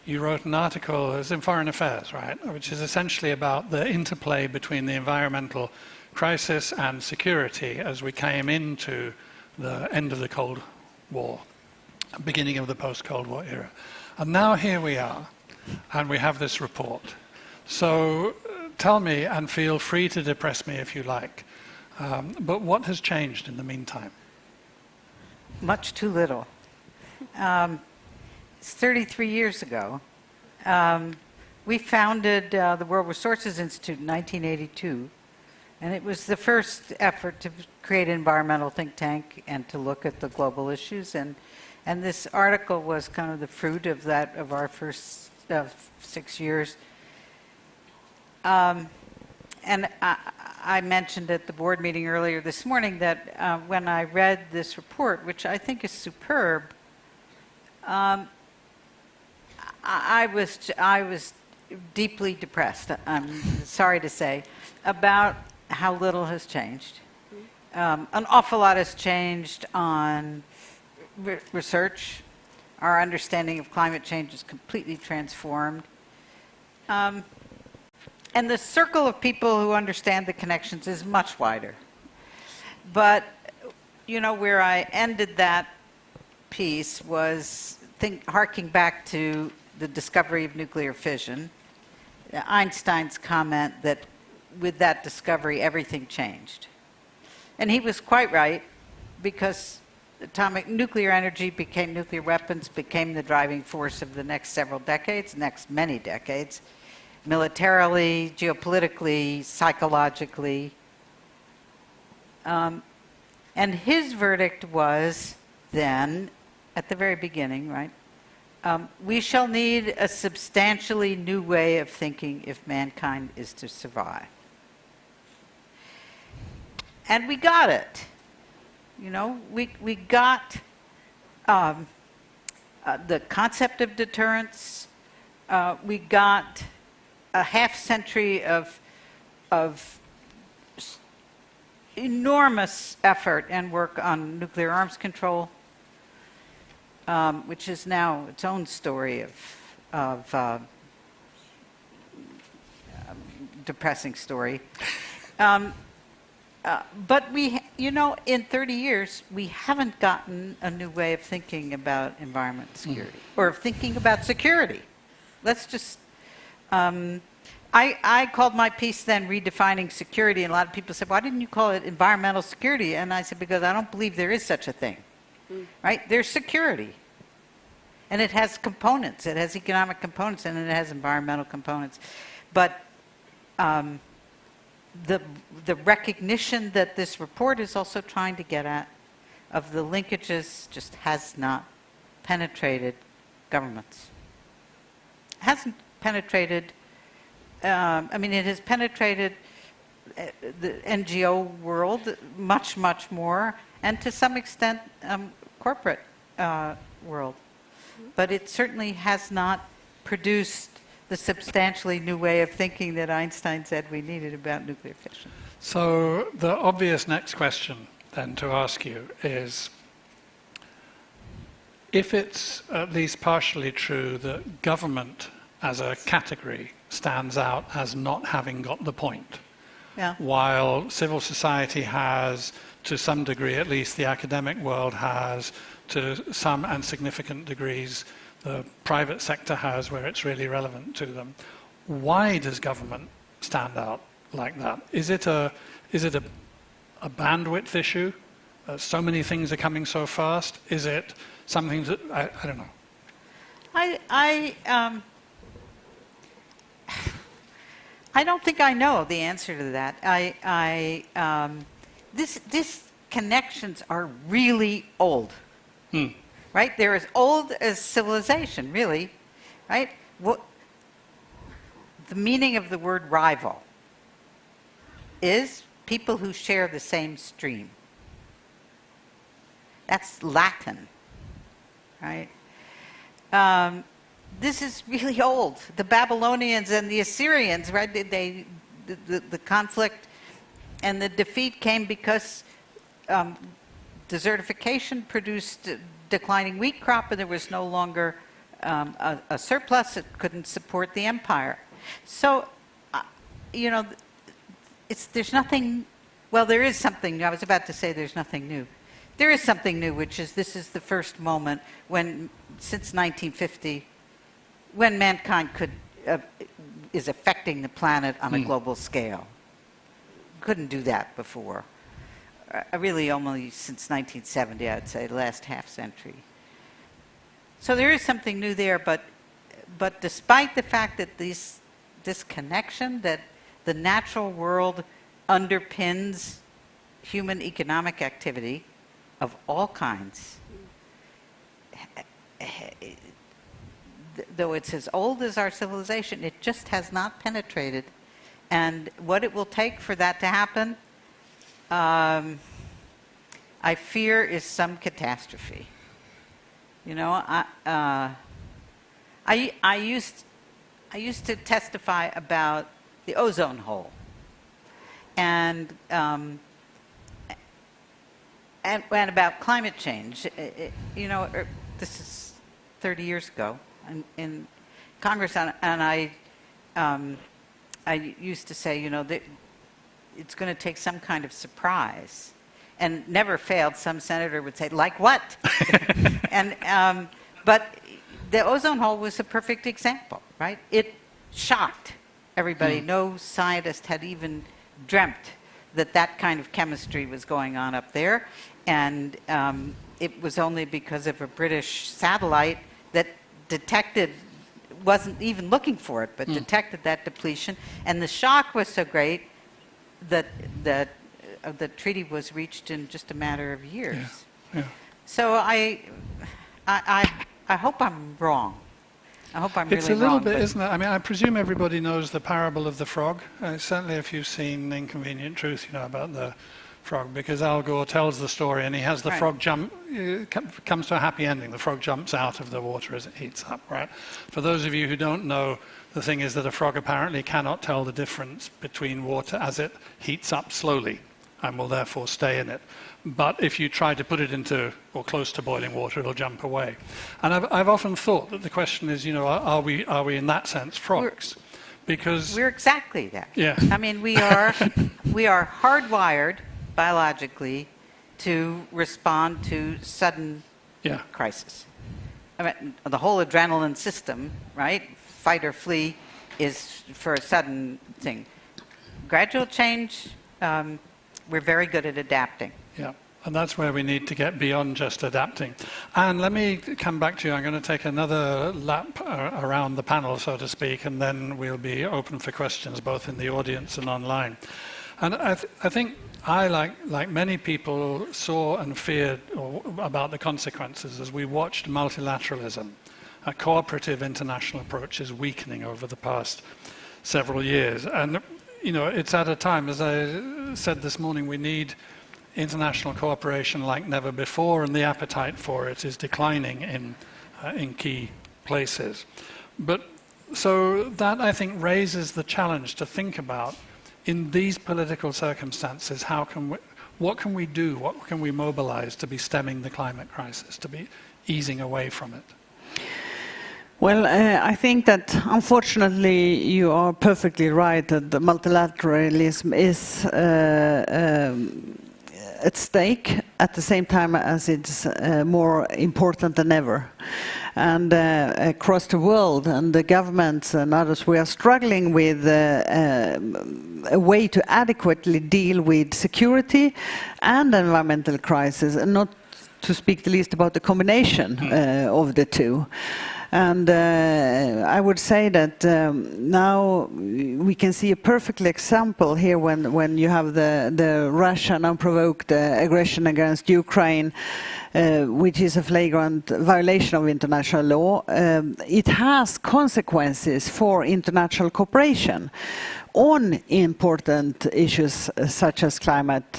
you wrote an article, it was in Foreign Affairs, right, which is essentially about the interplay between the environmental crisis and security as we came into the end of the Cold War, beginning of the post-Cold War era. And now here we are, and we have this report. So tell me, and feel free to depress me if you like, but what has changed in the meantime? Much too little. It's 33 years ago. We founded the World Resources Institute in 1982, and it was the first effort to create an environmental think tank and to look at the global issues. And this article was kind of the fruit of that, of our first 6 years. And I mentioned at the board meeting earlier this morning that when I read this report, which I think is superb, I was deeply depressed, I'm sorry to say, about how little has changed. An awful lot has changed on research. Our understanding of climate change is completely transformed. And the circle of people who understand the connections is much wider. But, you know, where I ended that piece was harking back to the discovery of nuclear fission, Einstein's comment that with that discovery, everything changed. And he was quite right, because nuclear energy became, nuclear weapons became the driving force of the next several decades, next many decades, militarily, geopolitically, psychologically. And his verdict was then, at the very beginning, right? We shall need a substantially new way of thinking if mankind is to survive. And we got it. You know, we got the concept of deterrence. We got a half century of enormous effort and work on nuclear arms control, which is now its own story of depressing story. But we, you know, in 30 years, we haven't gotten a new way of thinking about environment security, or of thinking about security. Let's just, I called my piece then Redefining Security, and a lot of people said, why didn't you call it environmental security? And I said, because I don't believe there is such a thing, right? There's security, and it has components. It has economic components, and it has environmental components. But the recognition that this report is also trying to get at of the linkages just has not penetrated governments. It hasn't penetrated, I mean, it has penetrated the NGO world much, much more, and to some extent, corporate world. but it certainly has not produced the substantially new way of thinking that Einstein said we needed about nuclear fission. So the obvious next question then to ask you is, if it's at least partially true that government as a category stands out as not having got the point, Yeah. while civil society has, to some degree at least, the academic world has, to some and significant degrees, the private sector has where it's really relevant to them. Why does government stand out like that? Is it a bandwidth issue? So many things are coming so fast. Is it something that I don't know? I don't think I know the answer to that. These connections are really old. Right? They're as old as civilization, really, right? The meaning of the word rival is people who share the same stream. That's Latin, right? This is really old. The Babylonians and the Assyrians, right? The conflict and the defeat came because desertification produced declining wheat crop, and there was no longer a surplus. It couldn't support the empire. So, you know, there's nothing, well, there is something, I was about to say there's nothing new. There is something new, which is this is the first moment when, since 1950, when mankind is affecting the planet on a global scale. Couldn't do that before. Really only since 1970, I would say, the last half century. So there is something new there, but despite the fact that this connection, that the natural world underpins human economic activity of all kinds, though it's as old as our civilization, it just has not penetrated. And what it will take for that to happen, I fear, is some catastrophe. You know, I used to testify about the ozone hole, and about climate change. You know, this is 30 years ago in Congress, and I used to say, you know, that it's going to take some kind of surprise. And never failed, some senator would say, like what? But the ozone hole was a perfect example, right? It shocked everybody. No scientist had even dreamt that kind of chemistry was going on up there. And it was only because of a British satellite that detected, wasn't even looking for it, but detected that depletion. And the shock was so great that the treaty was reached in just a matter of years. Yeah. So I hope I'm wrong. I hope I'm It's really a little wrong, bit, isn't it? I mean, I presume everybody knows the parable of the frog. Certainly if you've seen Inconvenient Truth, you know about the frog, because Al Gore tells the story and he has the frog jump, comes to a happy ending. The frog jumps out of the water as it heats up, right? For those of you who don't know, the thing is that a frog apparently cannot tell the difference between water as it heats up slowly, and will therefore stay in it. But if you try to put it into or close to boiling water, it'll jump away. And I've often thought that the question is, you know, are we in that sense frogs? Because we're exactly that. Yeah. I mean, we are hardwired biologically to respond to sudden crisis. I mean, the whole adrenaline system, right? Fight or flee is for a sudden thing. Gradual change, we're very good at adapting. Yeah, and that's where we need to get beyond just adapting. And let me come back to you. I'm going to take another lap around the panel, so to speak, and then we'll be open for questions, both in the audience and online. And I think I, like many people, saw and feared about the consequences as we watched multilateralism. A cooperative international approach is weakening over the past several years. And you know, it's at a time, as I said this morning, we need international cooperation like never before, and the appetite for it is declining in in key places. But so that, I think, raises the challenge to think about, in these political circumstances, what can we do, what can we mobilize to be stemming the climate crisis, to be easing away from it? Well, I think that unfortunately you are perfectly right that the multilateralism is at stake at the same time as it's more important than ever. And across the world, and the governments and others, we are struggling with a way to adequately deal with security and environmental crisis, and not to speak the least about the combination of the two. And I would say that now we can see a perfect example here when you have the Russian unprovoked aggression against Ukraine, which is a flagrant violation of international law. It has consequences for international cooperation on important issues such as climate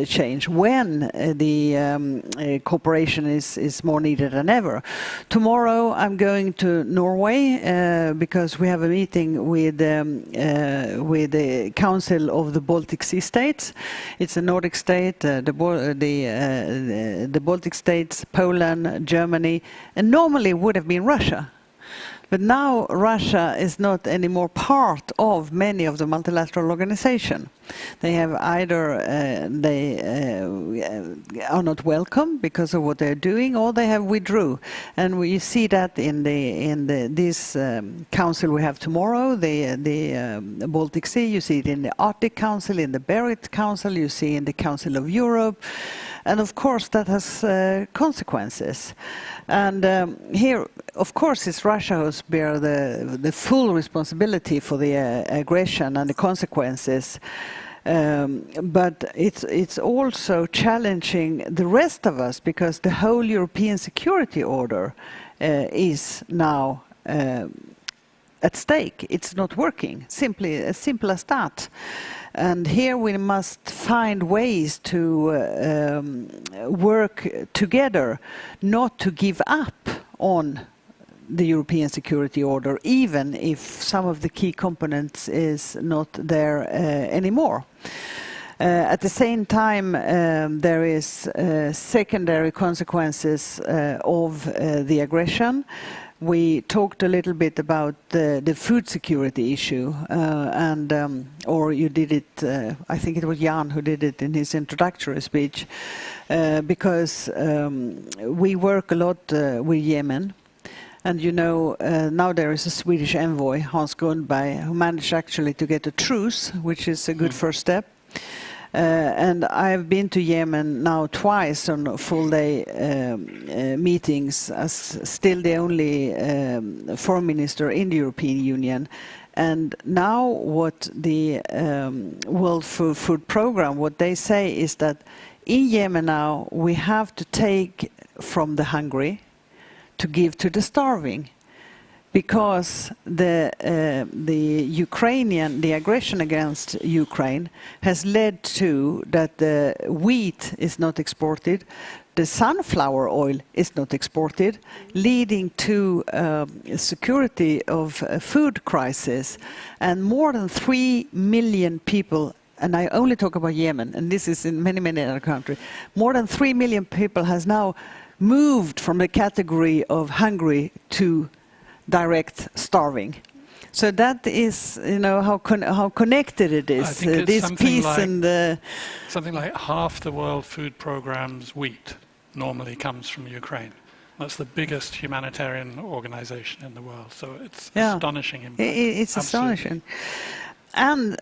change, when the cooperation is more needed than ever. Tomorrow I'm going to Norway because we have a meeting with the Council of the Baltic Sea States. It's a Nordic state, the Baltic states, Poland, Germany, and normally would have been Russia. But now Russia is not anymore part of many of the multilateral organizations. They have either are not welcome because of what they're doing, or they have withdrew. And we see that in this council we have tomorrow, the Baltic Sea. You see it in the Arctic Council, in the Barents Council. You see in the Council of Europe. And of course that has consequences. And here, of course, it's Russia who bears the full responsibility for the aggression and the consequences. But it's also challenging the rest of us, because the whole European security order is now at stake. It's not working, simply as simple as that. And here we must find ways to work together, not to give up on the European security order, even if some of the key components is not there anymore. At the same time, there is secondary consequences of the aggression. We talked a little bit about the food security issue, or you did it, I think it was Jan who did it in his introductory speech, because we work a lot with Yemen. And you know, now there is a Swedish envoy, Hans Grundberg, who managed actually to get a truce, which is a good first step. And I've been to Yemen now twice on full-day meetings as still the only foreign minister in the European Union. And now what the World Food Programme, what they say is that in Yemen now we have to take from the hungry to give to the starving. Because the aggression against Ukraine has led to that the wheat is not exported, the sunflower oil is not exported, leading to security of food crisis, and more than 3 million people. And I only talk about Yemen, and this is in many, many other countries. More than 3 million people has now moved from the category of hungry to direct starving. So that is, you know, how connected it is. I think it's this piece like, and something like half the World Food Programme's wheat normally comes from Ukraine. That's the biggest humanitarian organization in the world. So it's astonishing. It's astonishing. And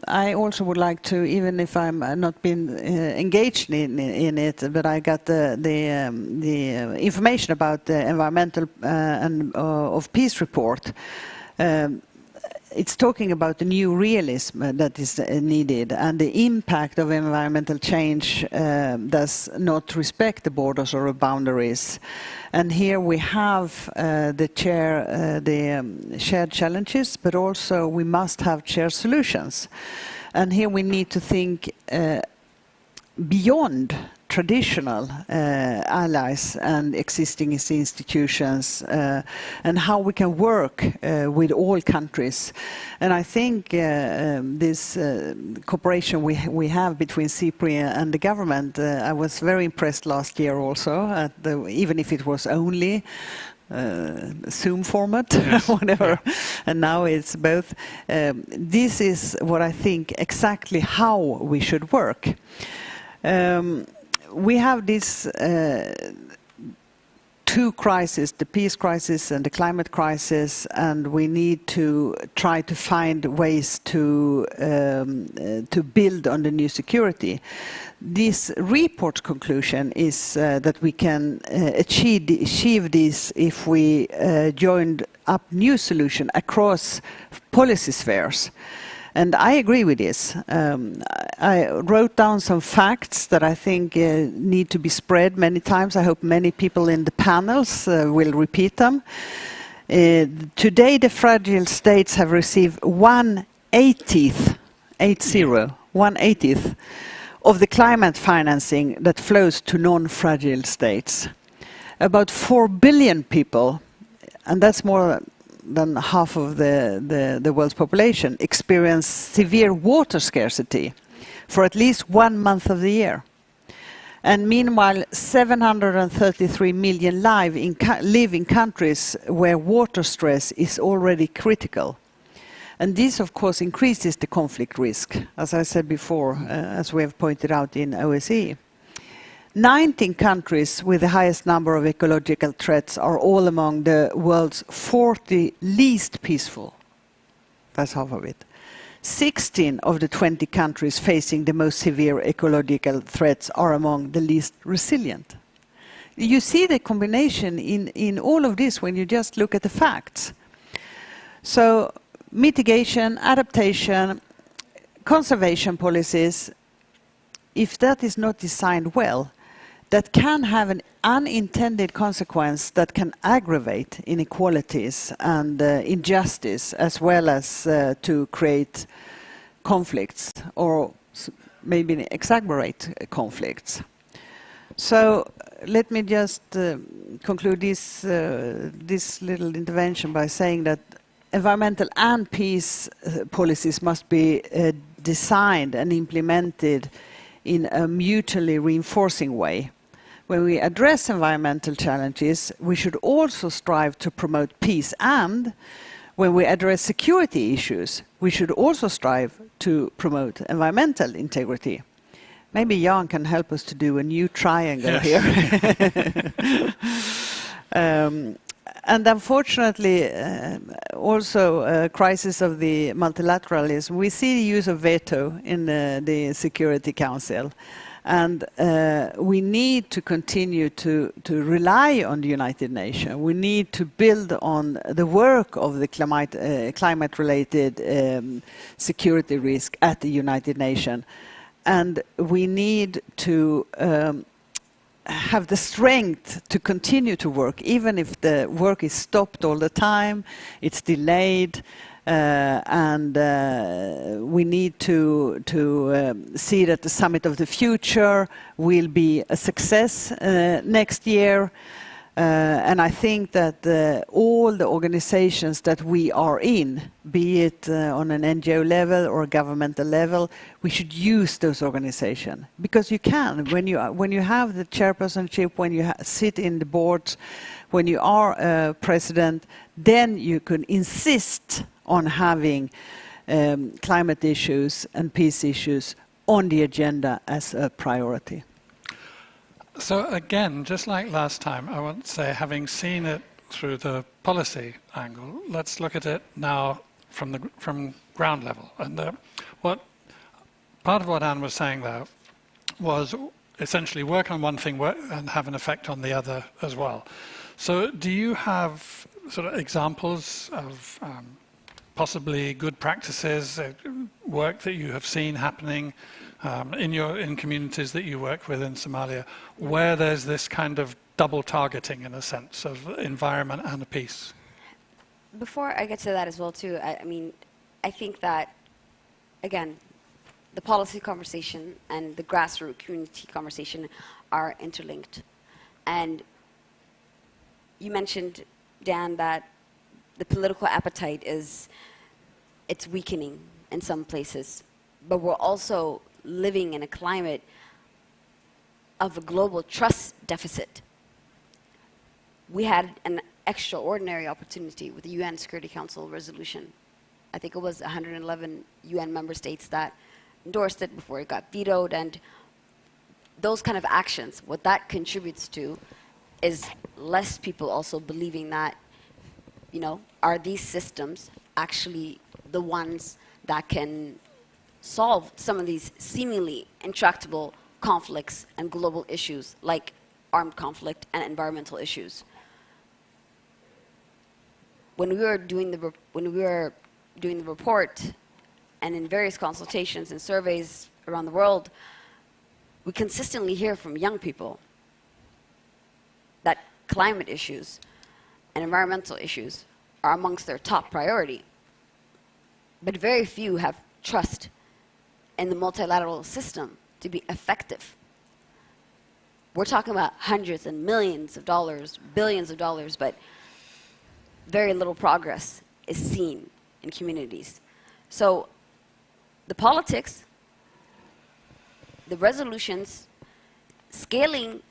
I also would like to, even if I'm not been engaged in it, but I got the information about the environmental and of peace report. It's talking about the new realism that is needed, and the impact of environmental change does not respect the borders or the boundaries. And here we have the shared challenges, but also we must have shared solutions. And here we need to think beyond traditional allies and existing institutions, and how we can work with all countries. And I think this cooperation we have between SIPRI and the government, I was very impressed last year also, even if it was only Zoom format, yes. Whatever, yeah. And now it's both. This is what I think exactly how we should work. We have these two crises, the peace crisis and the climate crisis, and we need to try to find ways to build on the new security. This report conclusion is that we can achieve this if we joined up new solution across policy spheres. And I agree with this. I wrote down some facts that I think need to be spread many times. I hope many people in the panels will repeat them. Today, the fragile states have received 1/80th of the climate financing that flows to non-fragile states. About 4 billion people, and that's more than half of the world's population, experience severe water scarcity for at least 1 month of the year. And meanwhile, 733 million live in countries where water stress is already critical. And this, of course, increases the conflict risk, as I said before, as we have pointed out in OSCE. 19 countries with the highest number of ecological threats are all among the world's 40 least peaceful. That's half of it. 16 of the 20 countries facing the most severe ecological threats are among the least resilient. You see the combination in all of this when you just look at the facts. So mitigation, adaptation, conservation policies, if that is not designed well, that can have an unintended consequence that can aggravate inequalities and injustice, as well as to create conflicts or maybe exacerbate conflicts. So let me just conclude this little intervention by saying that environmental and peace policies must be designed and implemented in a mutually reinforcing way. When we address environmental challenges, we should also strive to promote peace, and when we address security issues, we should also strive to promote environmental integrity. Maybe Jan can help us to do a new triangle here. And unfortunately, also a crisis of the multilateralism. We see the use of veto in the Security Council. And we need to continue to rely on the United Nations. We need to build on the work of the climate-related security risk at the United Nations. And we need to have the strength to continue to work, even if the work is stopped all the time, it's delayed, and we need to see that the Summit of the Future will be a success next year. And I think that all the organizations that we are in, be it on an NGO level or a governmental level, we should use those organizations. Because you can, when you have the chairpersonship, when you sit in the board, when you are president, then you can insist on having climate issues and peace issues on the agenda as a priority. So again, just like last time, I want to say, having seen it through the policy angle, let's look at it now from ground level. And part of what Anne was saying there was essentially work on one thing and have an effect on the other as well. So do you have sort of examples of possibly good practices, work that you have seen happening in communities that you work with in Somalia, where there's this kind of double targeting, in a sense, of environment and peace? Before I get to that as well, too, I mean, I think that, again, the policy conversation and the grassroots community conversation are interlinked. And you mentioned, Dan, that the political appetite it's weakening in some places, but we're also living in a climate of a global trust deficit. We had an extraordinary opportunity with the UN Security Council resolution. I think it was 111 UN member states that endorsed it before it got vetoed, and those kind of actions, what that contributes to is less people also believing that, you know, are these systems actually the ones that can solve some of these seemingly intractable conflicts and global issues like armed conflict and environmental issues. When we were doing the report and in various consultations and surveys around the world, we consistently hear from young people that climate issues and environmental issues are amongst their top priority. But very few have trust in the multilateral system to be effective. We're talking about hundreds and millions of dollars, billions of dollars, but very little progress is seen in communities. So the politics, the resolutions, scaling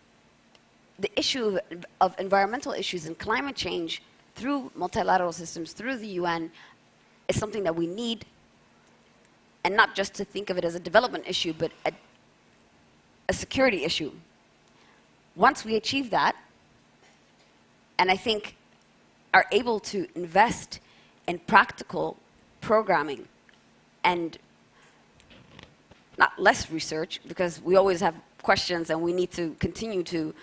the issue of environmental issues and climate change through multilateral systems, through the UN, is something that we need, and not just to think of it as a development issue, but a security issue. Once we achieve that, and I think are able to invest in practical programming and not less research, because we always have questions and we need to continue to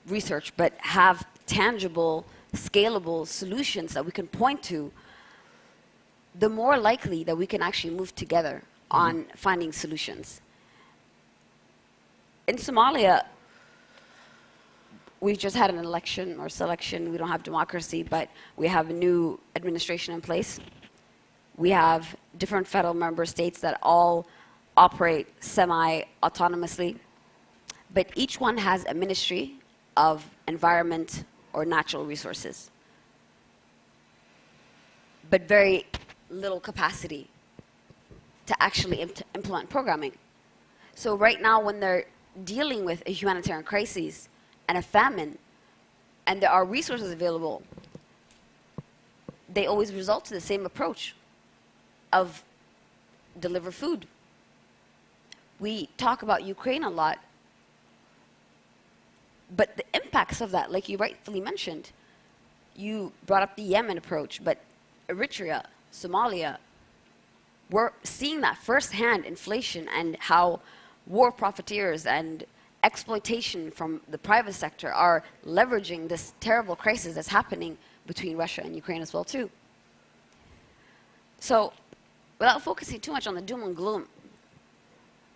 research, but have tangible, scalable solutions that we can point to, the more likely that we can actually move together on finding solutions. In Somalia, we just had an election or selection. We don't have democracy, but we have a new administration in place. We have different federal member states that all operate semi-autonomously, but each one has a ministry of environment or natural resources, but very little capacity to actually implement programming. So right now, when they're dealing with a humanitarian crisis and a famine, and there are resources available, they always result to the same approach of deliver food. We talk about Ukraine a lot, but the impacts of that, like you rightfully mentioned, you brought up the Yemen approach, but Eritrea, Somalia, we're seeing that firsthand inflation and how war profiteers and exploitation from the private sector are leveraging this terrible crisis that's happening between Russia and Ukraine as well too. So without focusing too much on the doom and gloom,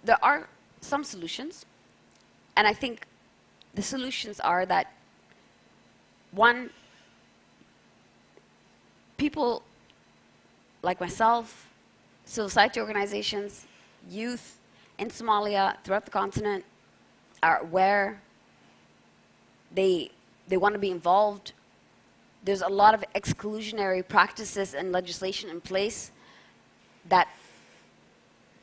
there are some solutions, and I think the solutions are that, one, people like myself, civil society organizations, youth in Somalia, throughout the continent, are aware. They want to be involved. There's a lot of exclusionary practices and legislation in place that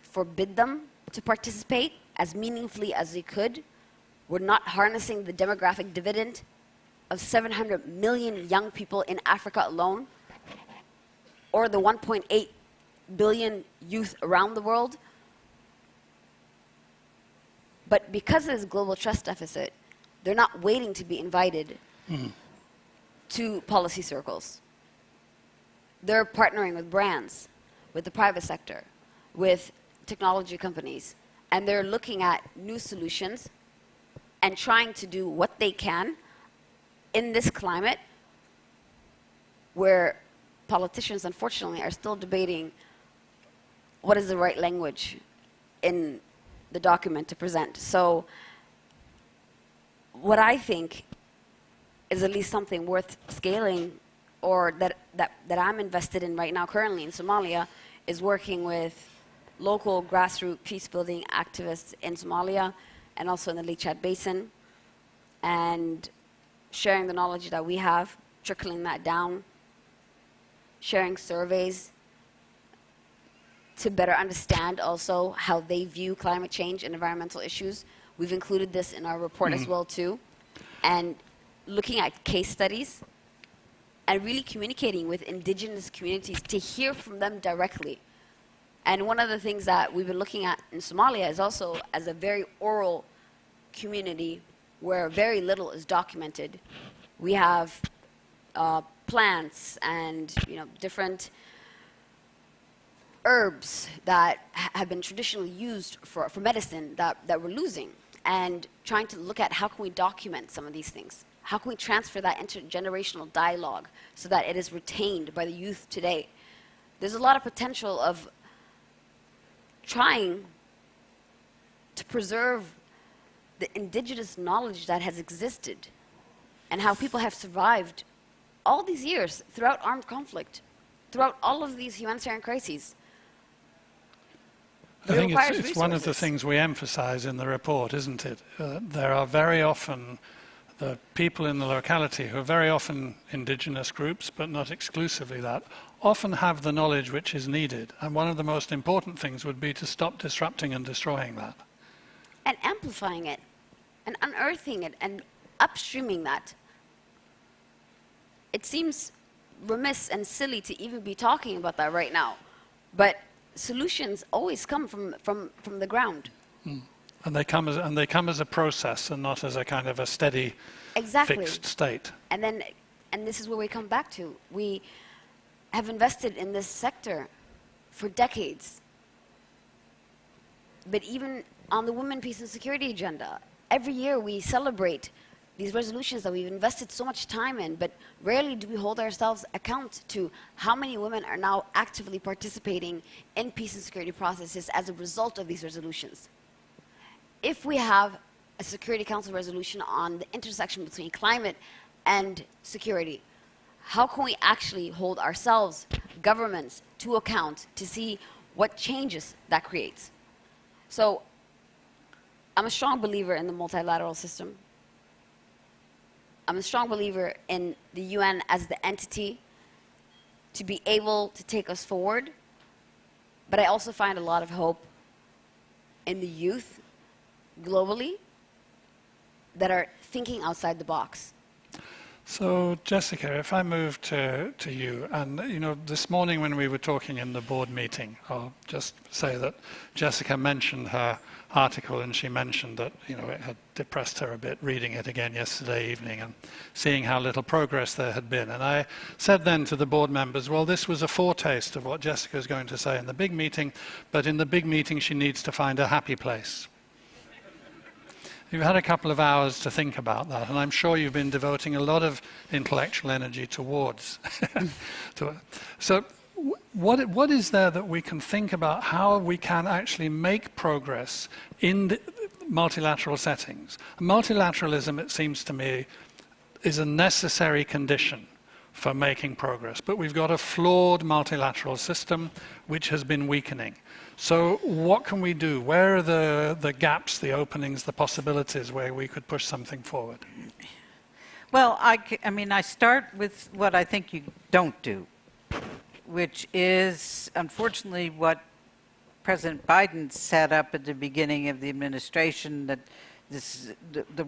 forbid them to participate as meaningfully as they could. We're not harnessing the demographic dividend of 700 million young people in Africa alone, or the 1.8 billion youth around the world. But because of this global trust deficit, they're not waiting to be invited to policy circles. They're partnering with brands, with the private sector, with technology companies, and they're looking at new solutions and trying to do what they can in this climate where politicians, unfortunately, are still debating what is the right language in the document to present. So what I think is at least something worth scaling, or that I'm invested in right now currently in Somalia, is working with local grassroots peace-building activists in Somalia and also in the Lake Chad Basin, and sharing the knowledge that we have, trickling that down, sharing surveys to better understand also how they view climate change and environmental issues. We've included this in our report as well too, and looking at case studies and really communicating with indigenous communities to hear from them directly. And one of the things that we've been looking at in Somalia is also as a very oral community where very little is documented. We have plants and different herbs that have been traditionally used for medicine that we're losing, and trying to look at how can we document some of these things. How can we transfer that intergenerational dialogue so that it is retained by the youth today? There's a lot of potential of trying to preserve the indigenous knowledge that has existed and how people have survived all these years throughout armed conflict, throughout all of these humanitarian crises. I think it's one of the things we emphasize in the report, isn't it? There are very often the people in the locality who are very often indigenous groups, but not exclusively that, often have the knowledge which is needed. And one of the most important things would be to stop disrupting and destroying that. And amplifying it, and unearthing it, and upstreaming that. It seems remiss and silly to even be talking about that right now, but solutions always come from the ground. And they come as a process and not as a kind of a steady, fixed state. And this is where we come back to. We have invested in this sector for decades. But even on the Women, Peace and Security agenda, every year we celebrate these resolutions that we've invested so much time in, but rarely do we hold ourselves account to how many women are now actively participating in peace and security processes as a result of these resolutions. If we have a Security Council resolution on the intersection between climate and security, how can we actually hold ourselves, governments, to account to see what changes that creates? So I'm a strong believer in the multilateral system. I'm a strong believer in the UN as the entity to be able to take us forward, but I also find a lot of hope in the youth globally that are thinking outside the box. So, Jessica, if I move to you, and this morning when we were talking in the board meeting, I'll just say that Jessica mentioned her article, and she mentioned that it had depressed her a bit reading it again yesterday evening and seeing how little progress there had been. And I said then to the board members, well, this was a foretaste of what Jessica is going to say in the big meeting, but in the big meeting she needs to find a happy place. You've had a couple of hours to think about that, and I'm sure you've been devoting a lot of intellectual energy towards. So what is there that we can think about how we can actually make progress in the multilateral settings? Multilateralism, it seems to me, is a necessary condition for making progress, but we've got a flawed multilateral system which has been weakening. So what can we do? Where are the gaps, the openings, the possibilities where we could push something forward? Well, I start with what I think you don't do, which is, unfortunately, what President Biden set up at the beginning of the administration, that the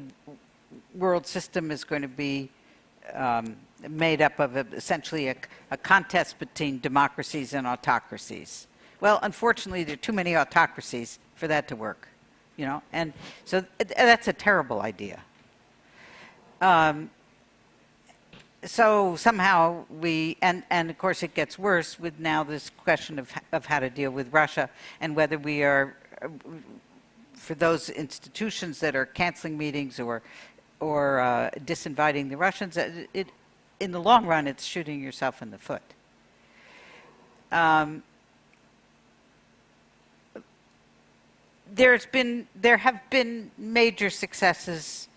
world system is going to be made up of essentially a contest between democracies and autocracies. Well, unfortunately, there are too many autocracies for that to work, and so that's a terrible idea. So somehow and of course it gets worse with now this question of how to deal with Russia, and whether we are, for those institutions that are canceling meetings or disinviting the Russians, in the long run, it's shooting yourself in the foot. There have been major successes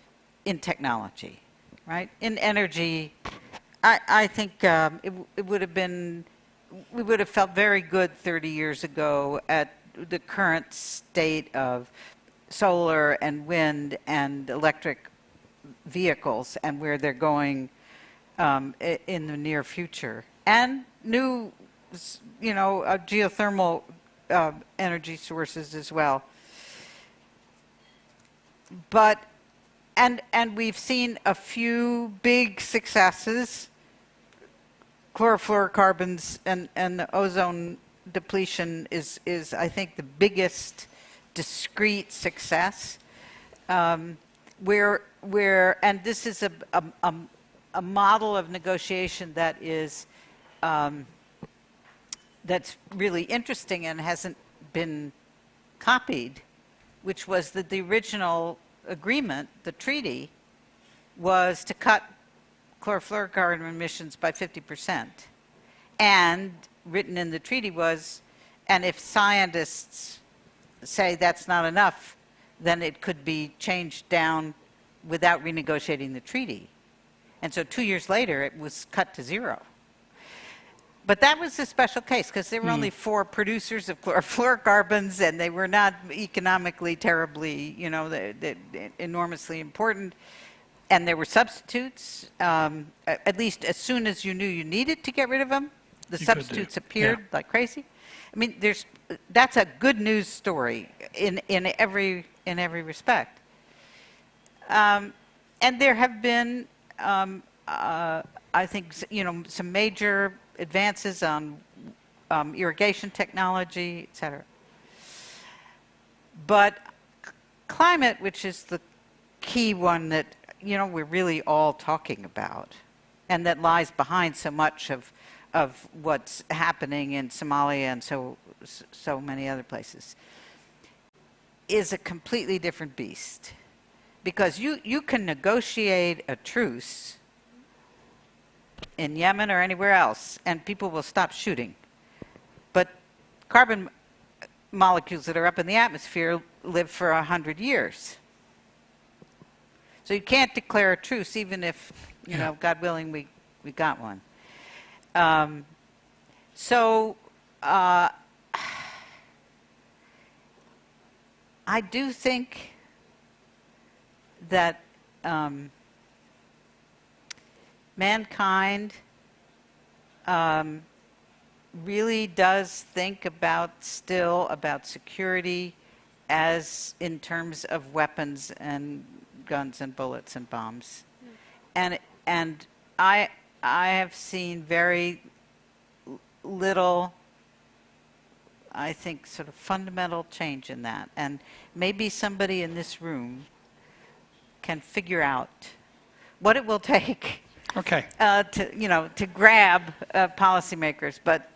in technology, right? In energy, I think it would have been, we would have felt very good 30 years ago at the current state of solar and wind and electric vehicles and where they're going in the near future, and new, geothermal energy sources as well. But and we've seen a few big successes. Chlorofluorocarbons and the ozone depletion is I think the biggest discrete success. Where and this is a model of negotiation that is that's really interesting and hasn't been copied, which was that the original agreement, the treaty, was to cut chlorofluorocarbon emissions by 50%. And written in the treaty was, and if scientists say that's not enough, then it could be changed down without renegotiating the treaty. And so 2 years later, it was cut to 0. But that was a special case because there were only 4 producers of chlorofluorocarbons, and they were not economically terribly, enormously important. And there were substitutes, at least as soon as you knew you needed to get rid of them, the substitutes appeared like crazy. I mean, that's a good news story in every respect. And there have been, I think, some major advances on irrigation technology, et cetera. But climate, which is the key one that we're really all talking about, and that lies behind so much of what's happening in Somalia and so many other places, is a completely different beast. Because you can negotiate a truce in Yemen or anywhere else, and people will stop shooting. But carbon molecules that are up in the atmosphere live for 100 years. So you can't declare a truce, even if, God willing, we got one. I do think that mankind really does think about security as in terms of weapons and guns and bullets and bombs. And I have seen very little, I think, sort of fundamental change in that. And maybe somebody in this room can figure out what it will take to grab policymakers. But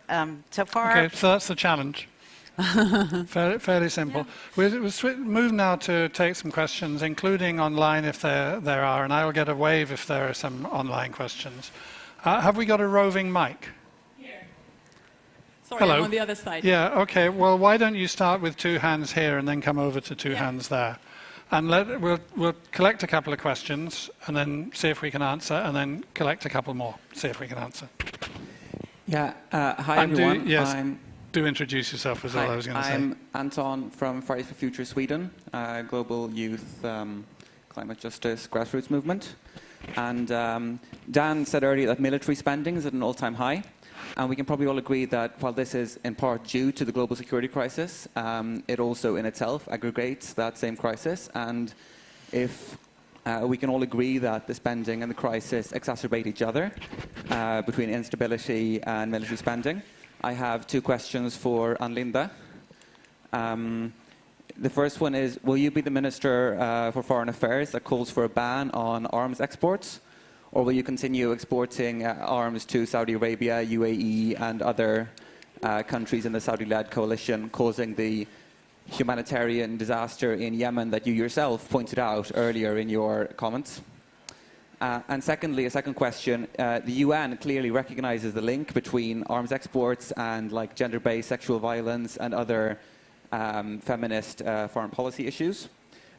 so far... Okay, so that's the challenge. Fairly simple. We'll move now to take some questions, including online if there are, and I will get a wave if there are some online questions. Have we got a roving mic? Here. Sorry, Hello. I'm on the other side. Yeah, okay. Well, why don't you start with 2 hands here and then come over to 2 hands there? And we'll collect a couple of questions and then see if we can answer, and then collect a couple more, see if we can answer. Yeah, hi everyone. Do introduce yourself, was all I was going to say. I'm Anton from Fridays for Future Sweden, global youth climate justice grassroots movement. And Dan said earlier that military spending is at an all-time high. And we can probably all agree that while this is in part due to the global security crisis, it also in itself aggregates that same crisis. And if we can all agree that the spending and the crisis exacerbate each other between instability and military spending, I have 2 questions for Linde. The first one is, will you be the Minister for Foreign Affairs that calls for a ban on arms exports? Or will you continue exporting arms to Saudi Arabia, UAE, and other countries in the Saudi-led coalition, causing the humanitarian disaster in Yemen that you yourself pointed out earlier in your comments? And secondly, a second question, the UN clearly recognizes the link between arms exports and gender-based sexual violence and other feminist foreign policy issues.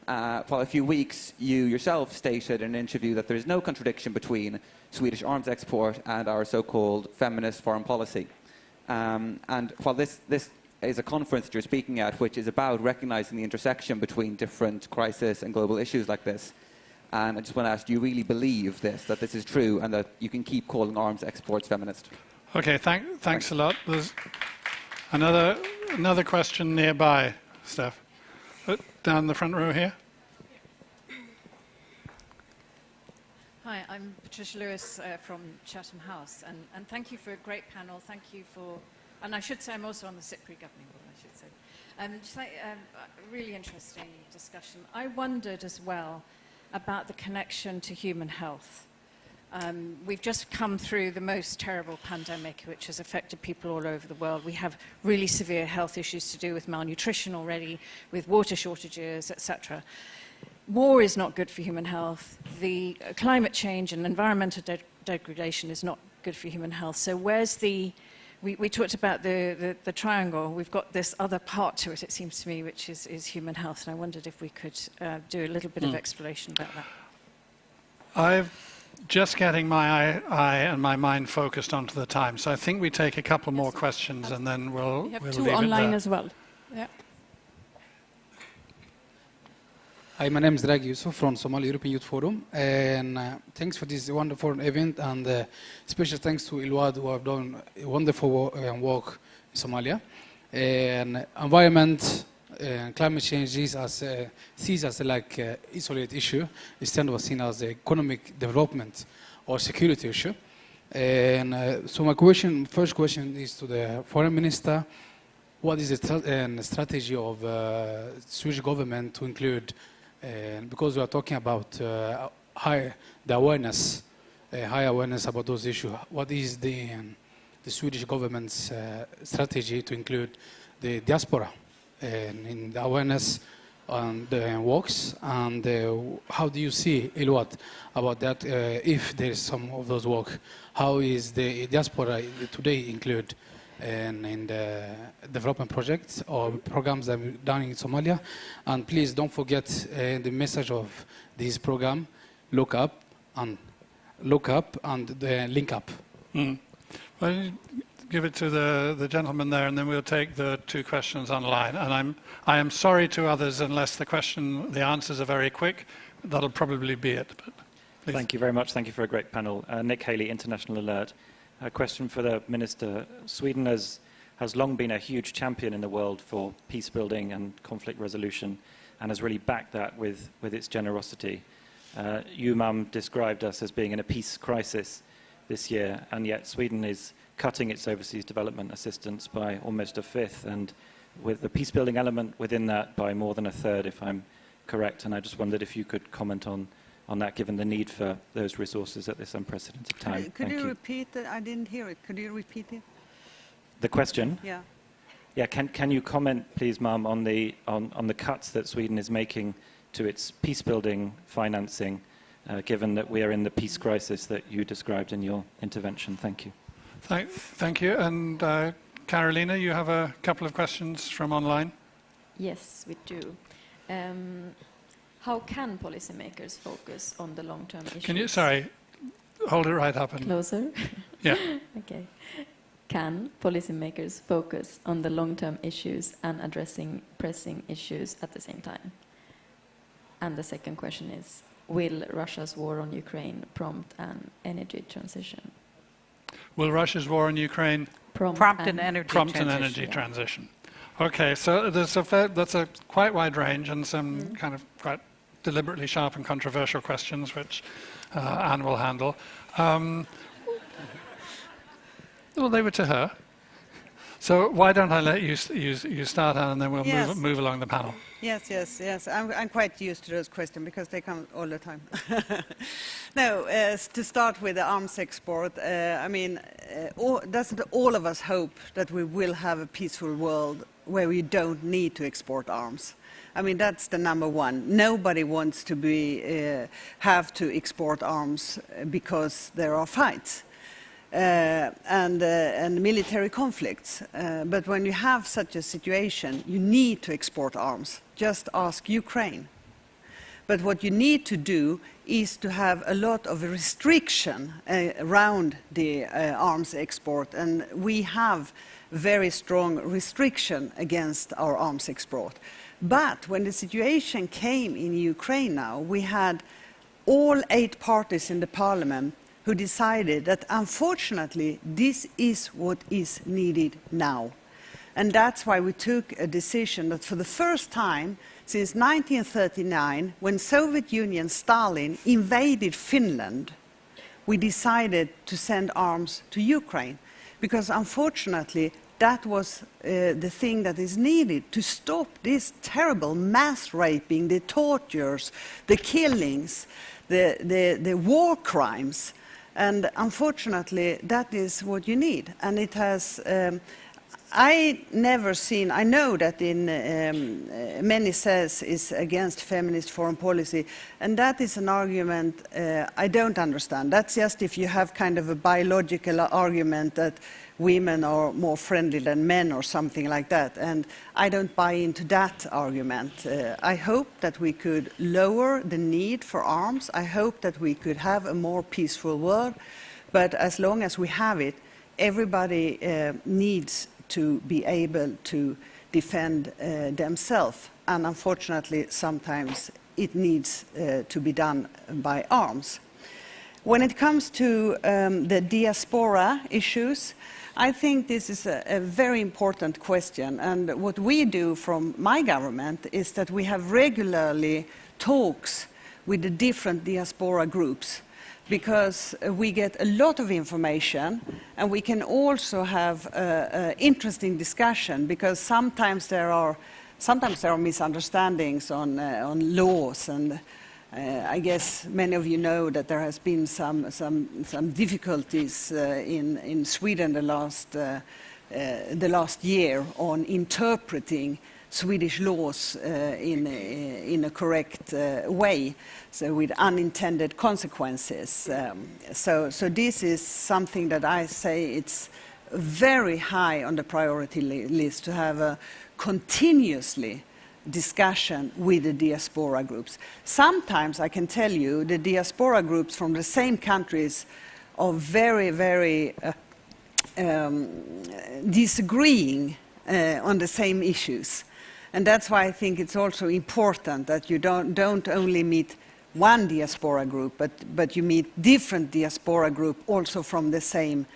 For a few weeks, you yourself stated in an interview that there is no contradiction between Swedish arms export and our so-called feminist foreign policy. And while this is a conference that you're speaking at, which is about recognizing the intersection between different crises and global issues like this. And I just want to ask, do you really believe this, that this is true, and that you can keep calling arms exports feminist? Okay, thanks a lot. There's another question nearby, Steph. Down the front row here. Hi, I'm Patricia Lewis from Chatham House, and thank you for a great panel. Thank you for, and I should say I'm also on the SIPRI governing board, I should say. Just like, a really interesting discussion. I wondered as well about the connection to human health. We've just come through the most terrible pandemic, which has affected people all over the world. We have really severe health issues to do with malnutrition already, with water shortages, etc. War is not good for human health. The climate change and environmental degradation is not good for human health. So where's the... We talked about the triangle. We've got this other part to it, it seems to me, which is human health. And I wondered if we could do a little bit of exploration about that. I'm just getting my eye and my mind focused onto the time. So I think we take a couple more questions and then we'll We have leave two it online there. as well. Yeah. Hi, my name is Drag Yusuf from Somali European Youth Forum, and thanks for this wonderful event, and special thanks to Ilwad, who have done a wonderful work in Somalia. And environment and climate change is sees as like isolated issue, instead of seen as economic development or security issue. And so my first question is to the foreign minister. What is the strategy of Swedish government to include, because we are talking about high awareness about those issues, what is the Swedish government's strategy to include the diaspora in the awareness on the works, and how do you see, Ilwad, about that? If there is some of those work, how is the diaspora today included in the development projects or programs that are done in Somalia? And please don't forget the message of this program: look up and link up. Mm. Well, give it to the gentleman there, and then we'll take the two questions online. And I am sorry to others unless the answers are very quick. That'll probably be it. But please. Thank you very much. Thank you for a great panel. Nick Haley, International Alert. A question for the Minister. Sweden has long been a huge champion in the world for peace building and conflict resolution, and has really backed that with its generosity. You, Mum, described us as being in a peace crisis this year, and yet Sweden is cutting its overseas development assistance by almost a fifth, and with the peace building element within that by more than a third, if I'm correct. And I just wondered if you could comment on that, given the need for those resources at this unprecedented time. Could you repeat it? I didn't hear it. Could you repeat it? The question? Yeah. Yeah. Can you comment, please, Mum, on the cuts that Sweden is making to its peace building financing, given that we are in the peace crisis that you described in your intervention? Thank you. Thank you. And Carolina, you have a couple of questions from online. Yes, we do. How can policymakers focus on the long-term issues? Can you, sorry, hold it right up. Closer? Yeah. Okay. Can policymakers focus on the long-term issues and addressing pressing issues at the same time? And the second question is, will Russia's war on Ukraine prompt an energy transition? Will Russia's war in Ukraine prompt an energy transition? Okay, so that's a quite wide range and some kind of quite deliberately sharp and controversial questions, which Anne will handle. Well, they were to her. So why don't I let you start, Anne, and then we'll move along the panel. Yes. I'm quite used to those questions because they come all the time. No, to start with the arms export, I mean, doesn't all of us hope that we will have a peaceful world where we don't need to export arms? I mean, that's the number one. Nobody wants to have to export arms because there are fights. And military conflicts. But when you have such a situation, you need to export arms. Just ask Ukraine. But what you need to do is to have a lot of restriction around the arms export, and we have very strong restriction against our arms export. But when the situation came in Ukraine now, we had all 8 parties in the parliament who decided that unfortunately this is what is needed now. And that's why we took a decision that for the first time since 1939, when Soviet Union Stalin invaded Finland, we decided to send arms to Ukraine. Because unfortunately, that was the thing that is needed to stop this terrible mass raping, the tortures, the killings, the war crimes. And unfortunately, that is what you need. And it has, I know that in many says is against feminist foreign policy, and that is an argument I don't understand. That's just if you have kind of a biological argument that women are more friendly than men or something like that, and I don't buy into that argument. I hope that we could lower the need for arms. I hope that we could have a more peaceful world, but as long as we have it, everybody needs to be able to defend themselves, and unfortunately sometimes it needs to be done by arms. When it comes to the diaspora issues, I think this is a very important question, and what we do from my government is that we have regularly talks with the different diaspora groups, because we get a lot of information, and we can also have interesting discussion, because sometimes there are misunderstandings on laws, and I guess many of you know that there has been some difficulties in Sweden the last year on interpreting Swedish laws in a correct way, so with unintended consequences. So this is something that I say it's very high on the priority list, to have a continuously discussion with the diaspora groups. Sometimes I can tell you the diaspora groups from the same countries are very, very disagreeing on the same issues. And that's why I think it's also important that you don't only meet one diaspora group, but you meet different diaspora groups also from the same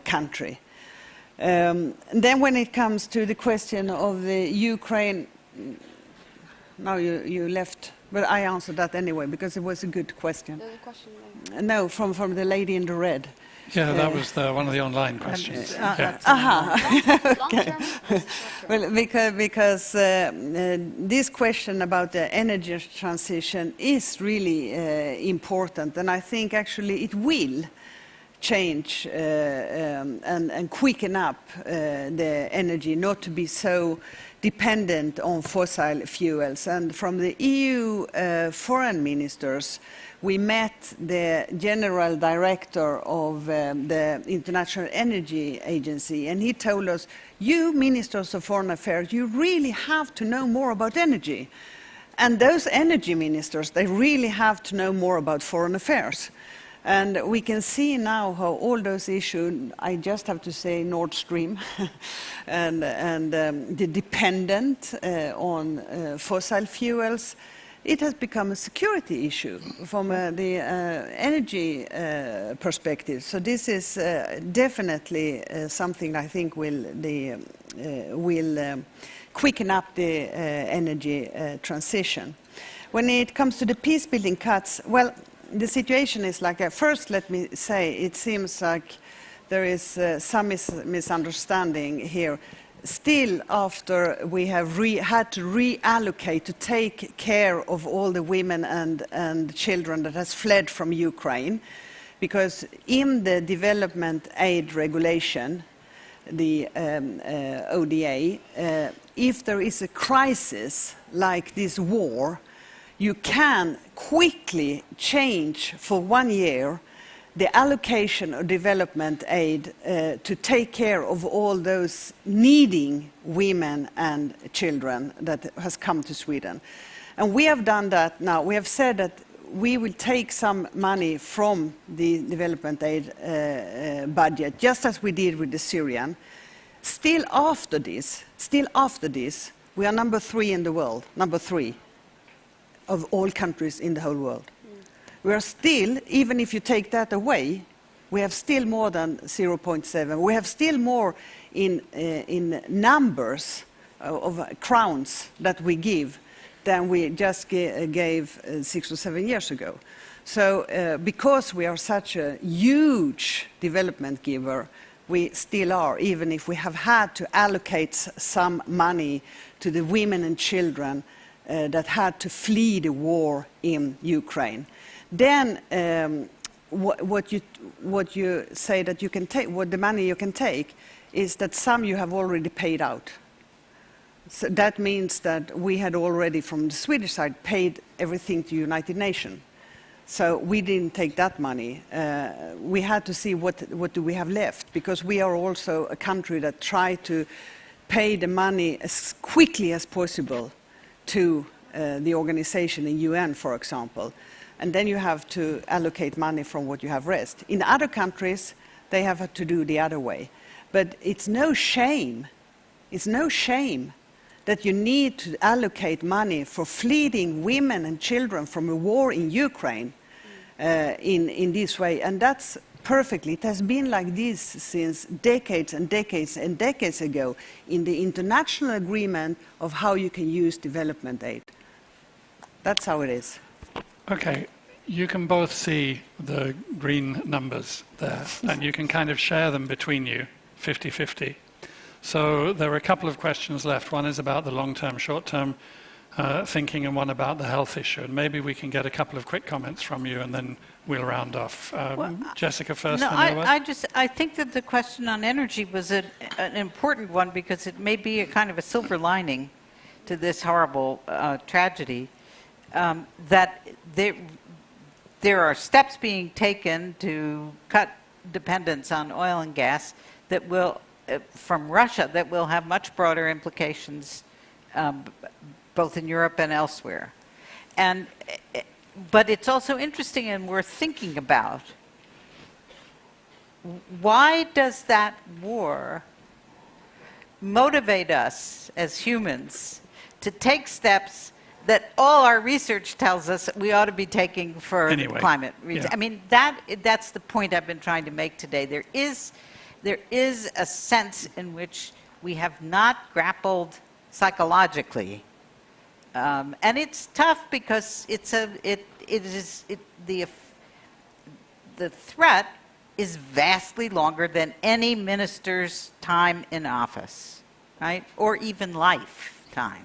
country. Then when it comes to the question of the Ukraine, now you left, but I answered that anyway because it was a good question. There's a question there. No, from the lady in the red. Yeah, that was one of the online questions. Okay. Well, because this question about the energy transition is really important, and I think actually it will change and quicken up the energy, not to be so dependent on fossil fuels. And from the EU foreign ministers, we met the general director of the International Energy Agency, and he told us, you ministers of foreign affairs, you really have to know more about energy. And those energy ministers, they really have to know more about foreign affairs. And we can see now how all those issues, I just have to say Nord Stream, and the dependent on fossil fuels, it has become a security issue from the energy perspective. So this is definitely something I think will quicken up the energy transition. When it comes to the peace-building cuts, well, the situation is like that. First, let me say, it seems like there is some misunderstanding here. Still, after we have had to reallocate to take care of all the women and children that has fled from Ukraine, because in the development aid regulation, the ODA, if there is a crisis like this war, you can quickly change for 1 year the allocation of development aid to take care of all those needing women and children that has come to Sweden. And we have done that now. We have said that we will take some money from the development aid budget, just as we did with the Syrian. Still after this, we are number 3 in the world, number 3 of all countries in the whole world. We are still, even if you take that away, we have still more than 0.7. We have still more in numbers of crowns that we give than we just gave 6 or 7 years ago. So because we are such a huge development giver, we still are, even if we have had to allocate some money to the women and children that had to flee the war in Ukraine. Then what you say that you can take, what the money you can take, is that some you have already paid out. So that means that we had already, from the Swedish side, paid everything to United Nations. So we didn't take that money. We had to see what do we have left, because we are also a country that tried to pay the money as quickly as possible to the organization in UN, for example. And then you have to allocate money from what you have rest. In other countries, they have to do the other way. But it's no shame that you need to allocate money for fleeing women and children from a war in Ukraine in this way. And that's perfectly. It has been like this since decades and decades and decades ago in the international agreement of how you can use development aid. That's how it is. Okay, you can both see the green numbers there, and you can kind of share them between you, 50-50. So there are a couple of questions left. One is about the long-term, short-term thinking, and one about the health issue. And maybe we can get a couple of quick comments from you, and then we'll round off. Jessica first. No, then I think that the question on energy was an important one, because it may be a kind of a silver lining to this horrible tragedy. That there are steps being taken to cut dependence on oil and gas that will, from Russia, that will have much broader implications both in Europe and elsewhere. But it's also interesting, and we're thinking about, why does that war motivate us as humans to take steps that all our research tells us we ought to be taking for climate reasons? Yeah. I mean, that's the point I've been trying to make today. There is a sense in which we have not grappled psychologically, and it's tough because the threat is vastly longer than any minister's time in office, right, or even lifetime.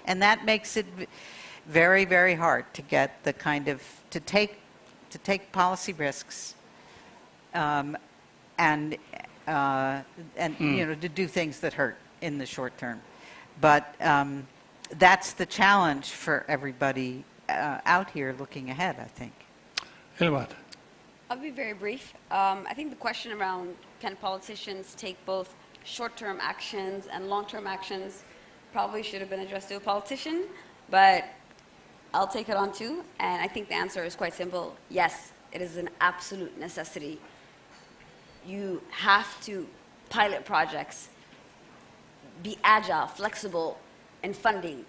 And that makes it very, very hard to get the kind of, to take policy risks and you know, to do things that hurt in the short term. But that's the challenge for everybody out here looking ahead, I think. Ilwad. I'll be very brief. I think the question around can politicians take both short-term actions and long-term actions probably should have been addressed to a politician, but I'll take it on too. And I think the answer is quite simple. Yes, it is an absolute necessity. You have to pilot projects, be agile, flexible in funding,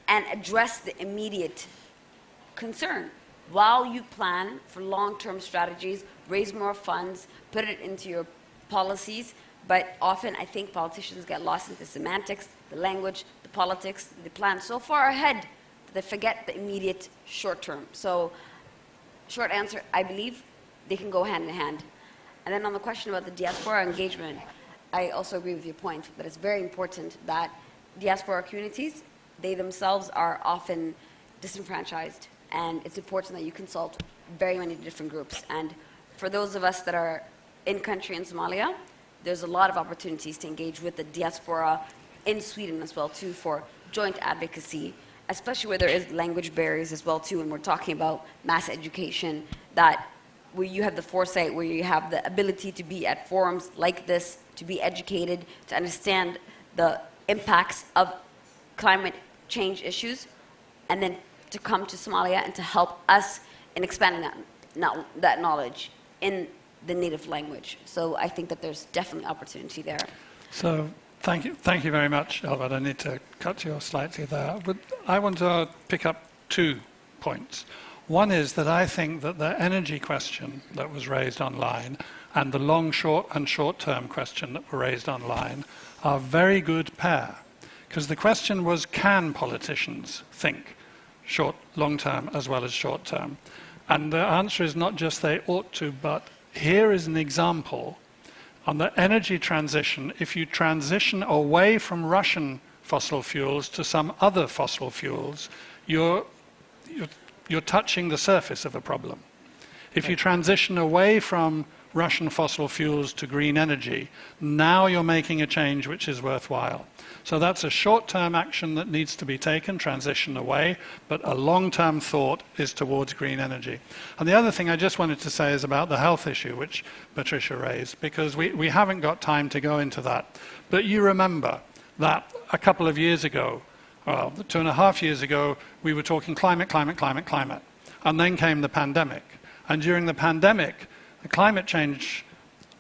and address the immediate concern while you plan for long-term strategies, raise more funds, put it into your policies. But often I think politicians get lost in the semantics, the language, the politics. They plan so far ahead that they forget the immediate short term. So short answer, I believe they can go hand in hand. And then on the question about the diaspora engagement, I also agree with your point that it's very important that diaspora communities, they themselves are often disenfranchised. And it's important that you consult very many different groups. And for those of us that are in country in Somalia, there's a lot of opportunities to engage with the diaspora in Sweden as well too for joint advocacy, especially where there is language barriers as well too, and we're talking about mass education, that where you have the foresight, where you have the ability to be at forums like this, to be educated, to understand the impacts of climate change issues, and then to come to Somalia and to help us in expanding that knowledge in the native language. So I think that there's definitely opportunity there. So thank you very much, Elwad. I need to cut you off slightly there. But I want to pick up 2 points. One is that I think that the energy question that was raised online and the long, short, and short-term question that were raised online are a very good pair. Because the question was, can politicians think long-term as well as short-term? And the answer is not just they ought to, but here is an example. On the energy transition, if you transition away from Russian fossil fuels to some other fossil fuels, you're touching the surface of a problem. If you transition away from Russian fossil fuels to green energy, now you're making a change which is worthwhile. So that's a short-term action that needs to be taken, transition away, but a long-term thought is towards green energy. And the other thing I just wanted to say is about the health issue, which Patricia raised, because we haven't got time to go into that. But you remember that a couple of years ago, well, 2.5 years ago, we were talking climate, climate, climate, climate. And then came the pandemic. And during the pandemic, the climate change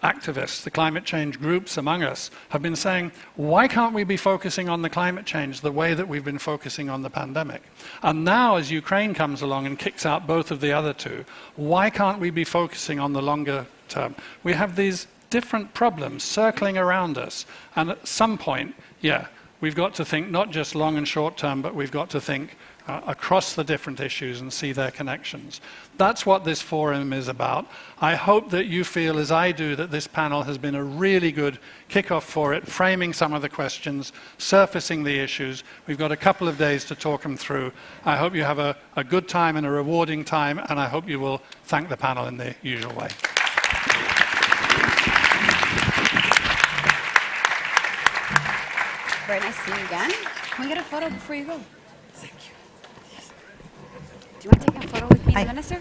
activists, the climate change groups among us have been saying, why can't we be focusing on the climate change the way that we've been focusing on the pandemic? And now as Ukraine comes along and kicks out both of the other two, why can't we be focusing on the longer term? We have these different problems circling around us. And at some point, yeah, we've got to think not just long and short term, but we've got to think across the different issues and see their connections. That's what this forum is about. I hope that you feel, as I do, that this panel has been a really good kickoff for it, framing some of the questions, surfacing the issues. We've got a couple of days to talk them through. I hope you have a good time and a rewarding time, and I hope you will thank the panel in the usual way. Very nice seeing you again. Can we get a photo before you go? Thank you. Do you want to take a photo with me and the minister?